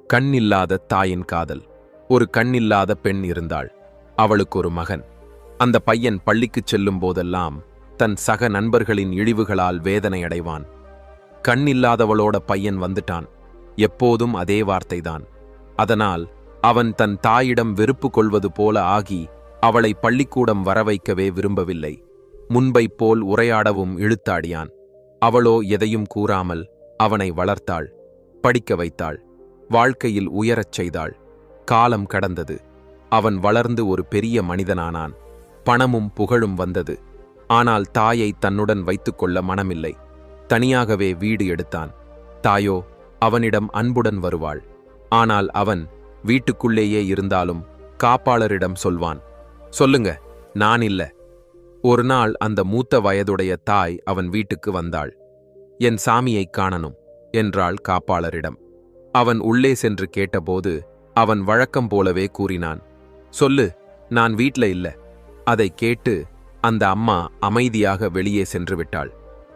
கண்ணில்லாத தாயின் காதல். ஒரு கண்ணில்லாத பெண் இருந்தாள். அவளுக்கு ஒரு மகன். அந்த பையன் பள்ளிக்குச் செல்லும் போதெல்லாம் தன் சக நண்பர்களின் இழிவுகளால் வேதனை அடைவான். கண்ணில்லாதவளோட பையன் வந்துட்டான். எப்போதும் அதே வார்த்தைதான். அதனால் அவன் தன் தாயிடம் வெறுப்பு கொள்வது போல ஆகி அவளை பள்ளிக்கூடம் வரவைக்கவே விரும்பவில்லை. முன்பைப் போல் உரையாடவும் இழுத்தாடியான். அவளோ எதையும் கூறாமல் அவனை வளர்த்தாள், படிக்க வைத்தாள், வாழ்க்கையில் உயரச் செய்தாள். காலம் கடந்தது. அவன் வளர்ந்து ஒரு பெரிய மனிதனானான். பணமும் புகழும் வந்தது. ஆனால் தாயை தன்னுடன் வைத்துக்கொள்ள மனமில்லை. தனியாகவே வீடு எடுத்தான். தாயோ அவனிடம் அன்புடன் வருவாள். ஆனால் அவன் வீட்டுக்குள்ளேயே இருந்தாலும் காப்பாளரிடம் சொல்வான்: சொல்லுங்க, நான் இல்ல. ஒரு நாள் அந்த மூத்த வயதுடைய தாய் அவன் வீட்டுக்கு வந்தாள். என் சாமியைக் காணணும் என்றாள் காப்பாளரிடம். அவன் உள்ளே சென்று கேட்டபோது அவன் வழக்கம் போலவே கூறினான்: சொல்லு, நான் வீட்ல இல்ல. அதை கேட்டு அந்த அம்மா அமைதியாக வெளியே சென்று விட்டாள்.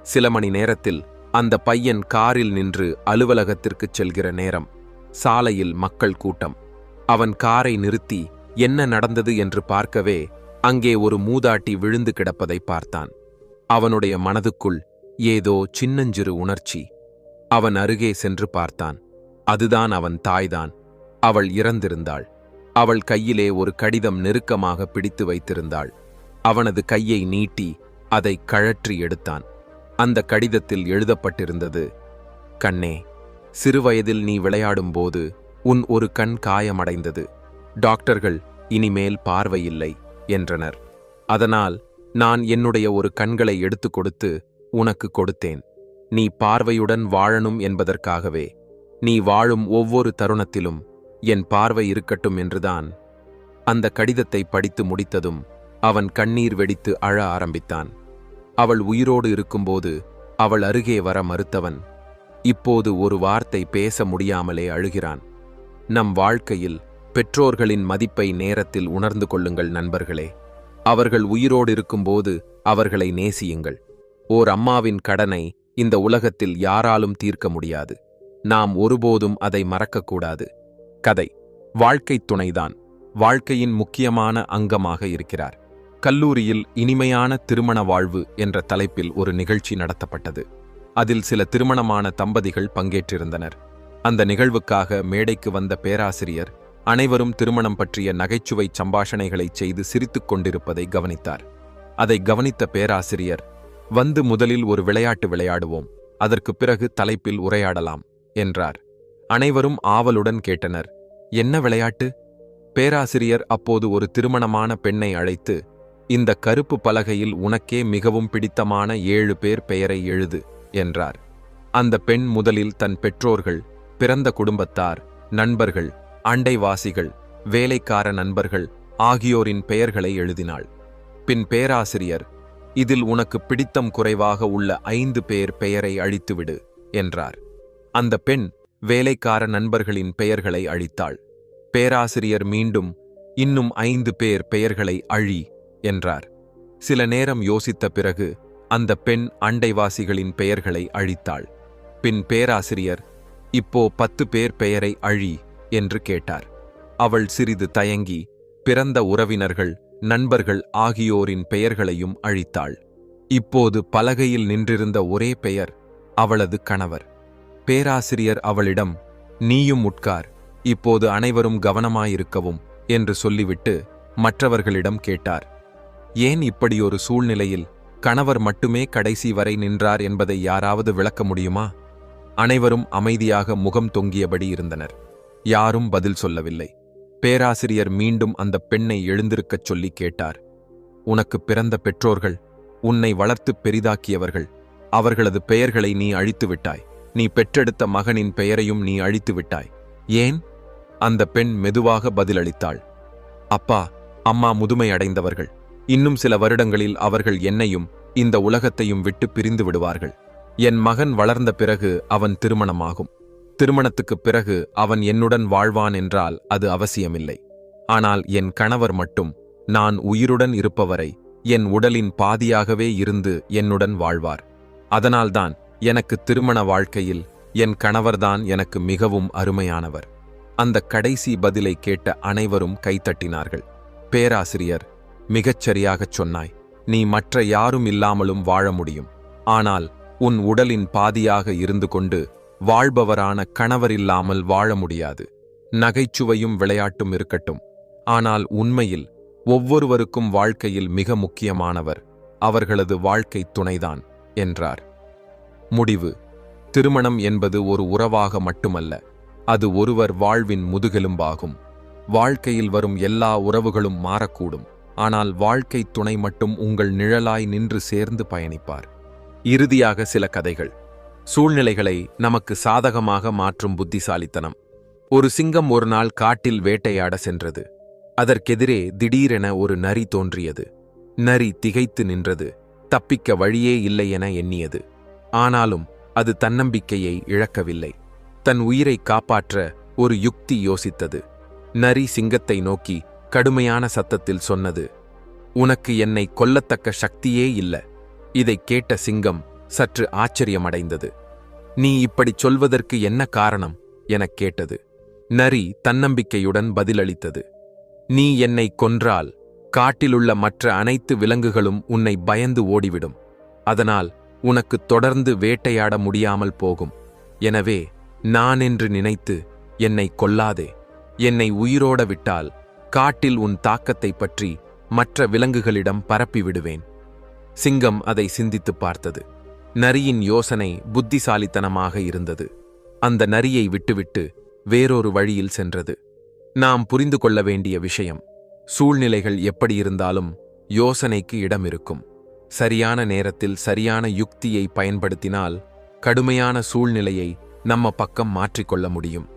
சில மணி நேரத்தில் அந்த பையன் காரில் நின்று அலுவலகத்திற்குச் செல்கிற நேரம். சாலையில் மக்கள் கூட்டம். அவன் காரை நிறுத்தி என்ன நடந்தது என்று பார்க்கவே அங்கே ஒரு மூதாட்டி விழுந்து கிடப்பதை பார்த்தான். அவனுடைய மனதுக்குள் ஏதோ சின்னஞ்சிறு உணர்ச்சி. அவன் அருகே சென்று பார்த்தான். அதுதான் அவன் தாய்தான். அவள் இறந்திருந்தாள். அவள் கையிலே ஒரு கடிதம் நெருக்கமாக பிடித்து வைத்திருந்தாள். அவனது கையை நீட்டி அதை கழற்றி எடுத்தான். அந்த கடிதத்தில் எழுதப்பட்டிருந்தது: கண்ணே, சிறுவயதில் நீ விளையாடும்போது உன் ஒரு கண் காயமடைந்தது. டாக்டர்கள் இனிமேல் பார்வையில்லை என்றனர். அதனால் நான் என்னுடைய ஒரு கண்களை எடுத்து கொடுத்து உனக்கு கொடுத்தேன். நீ பார்வையுடன் வாழணும் என்பதற்காகவே. நீ வாழும் ஒவ்வொரு தருணத்திலும் என் பார்வை இருக்கட்டும் என்றுதான். அந்த கடிதத்தை படித்து முடித்ததும் அவன் கண்ணீர் வெடித்து அழ ஆரம்பித்தான். அவள் உயிரோடு இருக்கும்போது அவள் அருகே வர மறுத்தவன் இப்போது ஒரு வார்த்தை பேச முடியாமலே அழுகிறான். நம் வாழ்க்கையில் பெற்றோர்களின் மதிப்பை நேரத்தில் உணர்ந்து கொள்ளுங்கள் நண்பர்களே. அவர்கள் உயிரோடு இருக்கும்போது அவர்களை நேசியுங்கள். ஓர் அம்மாவின் கடனை இந்த உலகத்தில் யாராலும் தீர்க்க முடியாது. நாம் ஒருபோதும் அதை மறக்கக்கூடாது. கதை: வாழ்க்கைத் துணைதான் வாழ்க்கையின் முக்கியமான அங்கமாக இருக்கிறார். கல்லூரியில் இனிமையான திருமண வாழ்வு என்ற தலைப்பில் ஒரு நிகழ்ச்சி நடத்தப்பட்டது. அதில் சில திருமணமான தம்பதிகள் பங்கேற்றிருந்தனர். அந்த நிகழ்வுக்காக மேடைக்கு வந்த பேராசிரியர் அனைவரும் திருமணம் பற்றிய நகைச்சுவை சம்பாஷணைகளைச் செய்து சிரித்துக் கொண்டிருப்பதை கவனித்தார். அதை கவனித்த பேராசிரியர், வந்து முதலில் ஒரு விளையாட்டு விளையாடுவோம், அதற்கு பிறகு தலைப்பில் உரையாடலாம் என்றார். அனைவரும் ஆவலுடன் கேட்டனர். என்ன விளையாட்டு? பேராசிரியர் அப்போது ஒரு திருமணமான பெண்ணை அழைத்து, இந்த கருப்பு பலகையில் உனக்கே மிகவும் பிடித்தமான 7 பேர் பெயரை எழுது என்றார். அந்த பெண் முதலில் தன் பெற்றோர்கள், பிறந்த குடும்பத்தார், நண்பர்கள், அண்டைவாசிகள், வேலைக்கார நண்பர்கள் ஆகியோரின் பெயர்களை எழுதினாள். பின் பேராசிரியர், இதில் உனக்கு பிடித்தம் குறைவாக உள்ள 5 பேர் பெயரை அழித்துவிடு என்றார். அந்த பெண் வேலைக்கார நண்பர்களின் பெயர்களை அழித்தாள். பேராசிரியர் மீண்டும், இன்னும் 5 பேர் பெயர்களை அழி என்றார். சில நேரம் யோசித்த பிறகு அந்த பெண் அண்டைவாசிகளின் பெயர்களை அழித்தாள். பின் பேராசிரியர், இப்போ 10 பேர் பெயரை அழி என்று கேட்டார். அவள் சிறிது தயங்கி பிறந்த உறவினர்கள், நண்பர்கள் ஆகியோரின் பெயர்களையும் அழித்தாள். இப்போது பலகையில் நின்றிருந்த ஒரே பெயர் அவளது கணவர். பேராசிரியர் அவளிடம், நீயும் உட்கார், இப்போது அனைவரும் கவனமாயிருக்கவும் என்று சொல்லிவிட்டு மற்றவர்களிடம் கேட்டார், ஏன் இப்படியொரு சூழ்நிலையில் கணவர் மட்டுமே கடைசி வரை நின்றார் என்பதை யாராவது விளக்க முடியுமா? அனைவரும் அமைதியாக முகம் தொங்கியபடி இருந்தனர். யாரும் பதில் சொல்லவில்லை. பேராசிரியர் மீண்டும் அந்த பெண்ணை எழுந்திருக்கச் சொல்லி கேட்டார், உனக்கு பிறந்த பெற்றோர்கள், உன்னை வளர்த்து பெரிதாக்கியவர்கள், அவர்களது பெயர்களை நீ அழித்து விட்டாய். நீ பெற்றெடுத்த மகனின் பெயரையும் நீ அழித்து விட்டாய். ஏன்? அந்த பெண் மெதுவாக பதிலளித்தாள், அப்பா, அம்மா முதுமை அடைந்தவர்கள். இன்னும் சில வருடங்களில் அவர்கள் என்னையும் இந்த உலகத்தையும் விட்டு பிரிந்து விடுவார்கள். என் மகன் வளர்ந்த பிறகு அவன் திருமணமாகும். திருமணத்துக்குப் பிறகு அவன் என்னுடன் வாழ்வான் என்றால் அது அவசியமில்லை. ஆனால் என் கணவர் மட்டும் நான் உயிருடன் இருப்பவரை என் உடலின் பாதியாகவே இருந்து என்னுடன் வாழ்வார். அதனால்தான் எனக்கு திருமண வாழ்க்கையில் என் கணவர்தான் எனக்கு மிகவும் அருமையானவர். அந்த கடைசி பதிலை கேட்ட அனைவரும் கைத்தட்டினார்கள். பேராசிரியர், மிகச்சரியாகச் சொன்னாய். நீ மற்ற யாரும் இல்லாமலும் வாழ முடியும். ஆனால் உன் உடலின் பாதியாக இருந்து கொண்டு வாழ்பவரான கணவரில்லாமல் வாழ முடியாது. நகைச்சுவையும் விளையாட்டும் இருக்கட்டும், ஆனால் உண்மையில் ஒவ்வொருவருக்கும் வாழ்க்கையில் மிக முக்கியமானவர் அவர்களது வாழ்க்கை துணைதான் என்றார். முடிவு: திருமணம் என்பது ஒரு உறவாக மட்டுமல்ல, அது ஒருவர் வாழ்வின் முதுகெலும்பாகும். வாழ்க்கையில் வரும் எல்லா உறவுகளும் மாறக்கூடும், ஆனால் வாழ்க்கை துணை மட்டும் உங்கள் நிழலாய் நின்று சேர்ந்து பயணிப்பார். இறுதியாக சில கதைகள். சூழ்நிலைகளை நமக்கு சாதகமாக மாற்றும் புத்திசாலித்தனம். ஒரு சிங்கம் ஒரு நாள் காட்டில் வேட்டையாட சென்றது. அதற்கெதிரே திடீரென ஒரு நரி தோன்றியது. நரி திகைத்து நின்றது. தப்பிக்க வழியே இல்லை என எண்ணியது. ஆனாலும் அது தன்னம்பிக்கையை இழக்கவில்லை. தன் உயிரை காப்பாற்ற ஒரு யுக்தி யோசித்தது. நரி சிங்கத்தை நோக்கி கடுமையான சத்தத்தில் சொன்னது, உனக்கு என்னை கொல்லத்தக்க சக்தியே இல்ல. இதைக் கேட்ட சிங்கம் சற்று ஆச்சரியமடைந்தது. நீ இப்படிச் சொல்வதற்கு என்ன காரணம் எனக் கேட்டது. நரி தன்னம்பிக்கையுடன் பதிலளித்தது, நீ என்னை கொன்றால் காட்டிலுள்ள மற்ற அனைத்து விலங்குகளும் உன்னை பயந்து ஓடிவிடும். அதனால் உனக்கு தொடர்ந்து வேட்டையாட முடியாமல் போகும். எனவே நான் என்று நினைத்து என்னை கொல்லாதே. என்னை உயிரோட விட்டால் காட்டில் உன் தாக்கத்தைப் பற்றி மற்ற விலங்குகளிடம் பரப்பி விடுவேன். சிங்கம் அதை சிந்தித்துப் பார்த்தது. நரியின் யோசனை புத்திசாலித்தனமாக இருந்தது. அந்த நரியை விட்டுவிட்டு வேறொரு வழியில் சென்றது. நாம் புரிந்து கொள்ள வேண்டிய விஷயம், சூழ்நிலைகள் எப்படி இருந்தாலும் யோசனைக்கு இடம் இருக்கும். சரியான நேரத்தில் சரியான யுக்தியை பயன்படுத்தினால் கடுமையான சூழ்நிலையை நம்ம பக்கம் மாற்றிக்கொள்ள முடியும்.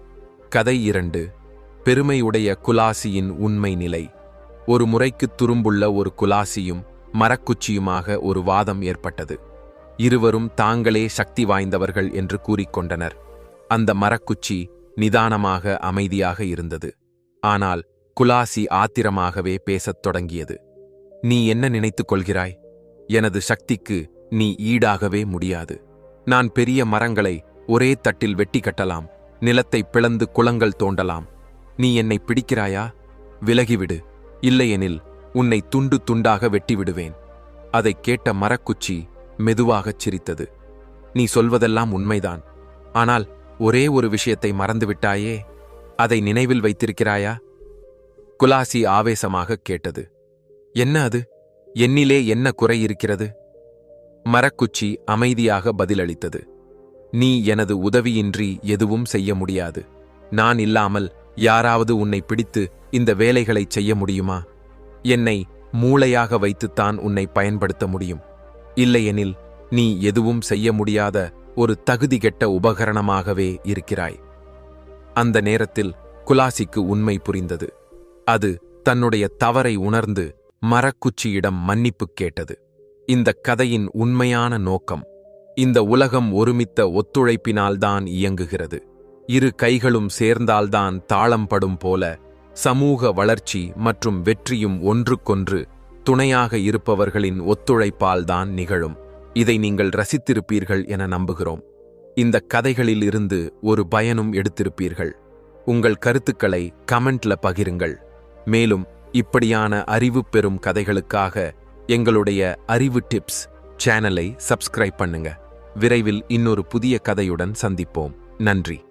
கதை 2. பெருமையுடைய குலாசியின் உண்மை நிலை. ஒரு முறைக்கு துரும்புள்ள ஒரு குலாசியும் மரக்குச்சியுமாக ஒரு வாதம் ஏற்பட்டது. இருவரும் தாங்களே சக்தி வாய்ந்தவர்கள் என்று கூறிக்கொண்டனர். அந்த மரக்குச்சி நிதானமாக அமைதியாக இருந்தது. ஆனால் குலாசி ஆத்திரமாகவே பேசத் தொடங்கியது. நீ என்ன நினைத்துக் கொள்கிறாய்? எனது சக்திக்கு நீ ஈடாகவே முடியாது. நான் பெரிய மரங்களை ஒரே தட்டில் வெட்டி கட்டலாம், நிலத்தை பிளந்து குளங்கள் தோண்டலாம். நீ என்னை பிடிக்கிறாயா? விலகிவிடு, இல்லையெனில் உன்னை துண்டு துண்டாக வெட்டிவிடுவேன். அதைக் கேட்ட மரக்குச்சி மெதுவாகச் சிரித்தது. நீ சொல்வதெல்லாம் உண்மைதான், ஆனால் ஒரே ஒரு விஷயத்தை மறந்துவிட்டாயே, அதை நினைவில் வைத்திருக்கிறாயா? குலாசி ஆவேசமாகக் கேட்டது. என்ன அது? என்னிலே என்ன குறை இருக்கிறது? மரக்குச்சி அமைதியாக பதிலளித்தது. நீ எனது உதவியின்றி எதுவும் செய்ய முடியாது. நான் இல்லாமல் யாராவது உன்னை பிடித்து இந்த வேலைகளைச் செய்ய முடியுமா? என்னை மூளையாக வைத்துத்தான் உன்னை பயன்படுத்த முடியும். இல்லையெனில் நீ எதுவும் செய்ய முடியாத ஒரு தகுதிகெட்ட உபகரணமாகவே இருக்கிறாய். அந்த நேரத்தில் குலாசிக்கு உண்மை புரிந்தது. அது தன்னுடைய தவறை உணர்ந்து மரக்குச்சியிடம் மன்னிப்பு கேட்டது. இந்த கதையின் உண்மையான நோக்கம், இந்த உலகம் ஒருமித்த ஒத்துழைப்பினால்தான் இயங்குகிறது. இரு கைகளும் சேர்ந்தால்தான் தாளம் படும் போல சமூக வளர்ச்சி மற்றும் வெற்றியும் ஒன்றுக்கொன்று துணையாக இருப்பவர்களின் ஒத்துழைப்பால்தான் நிகழும். இதை நீங்கள் ரசித்திருப்பீர்கள் என நம்புகிறோம். இந்த கதைகளில் இருந்து ஒரு பயனும் எடுத்திருப்பீர்கள். உங்கள் கருத்துக்களை கமெண்ட்ல பகிருங்கள். மேலும் இப்படியான அறிவு பெறும் கதைகளுக்காக எங்களுடைய அறிவு டிப்ஸ் சேனலை சப்ஸ்கிரைப் பண்ணுங்க. விரைவில் இன்னொரு புதிய கதையுடன் சந்திப்போம். நன்றி.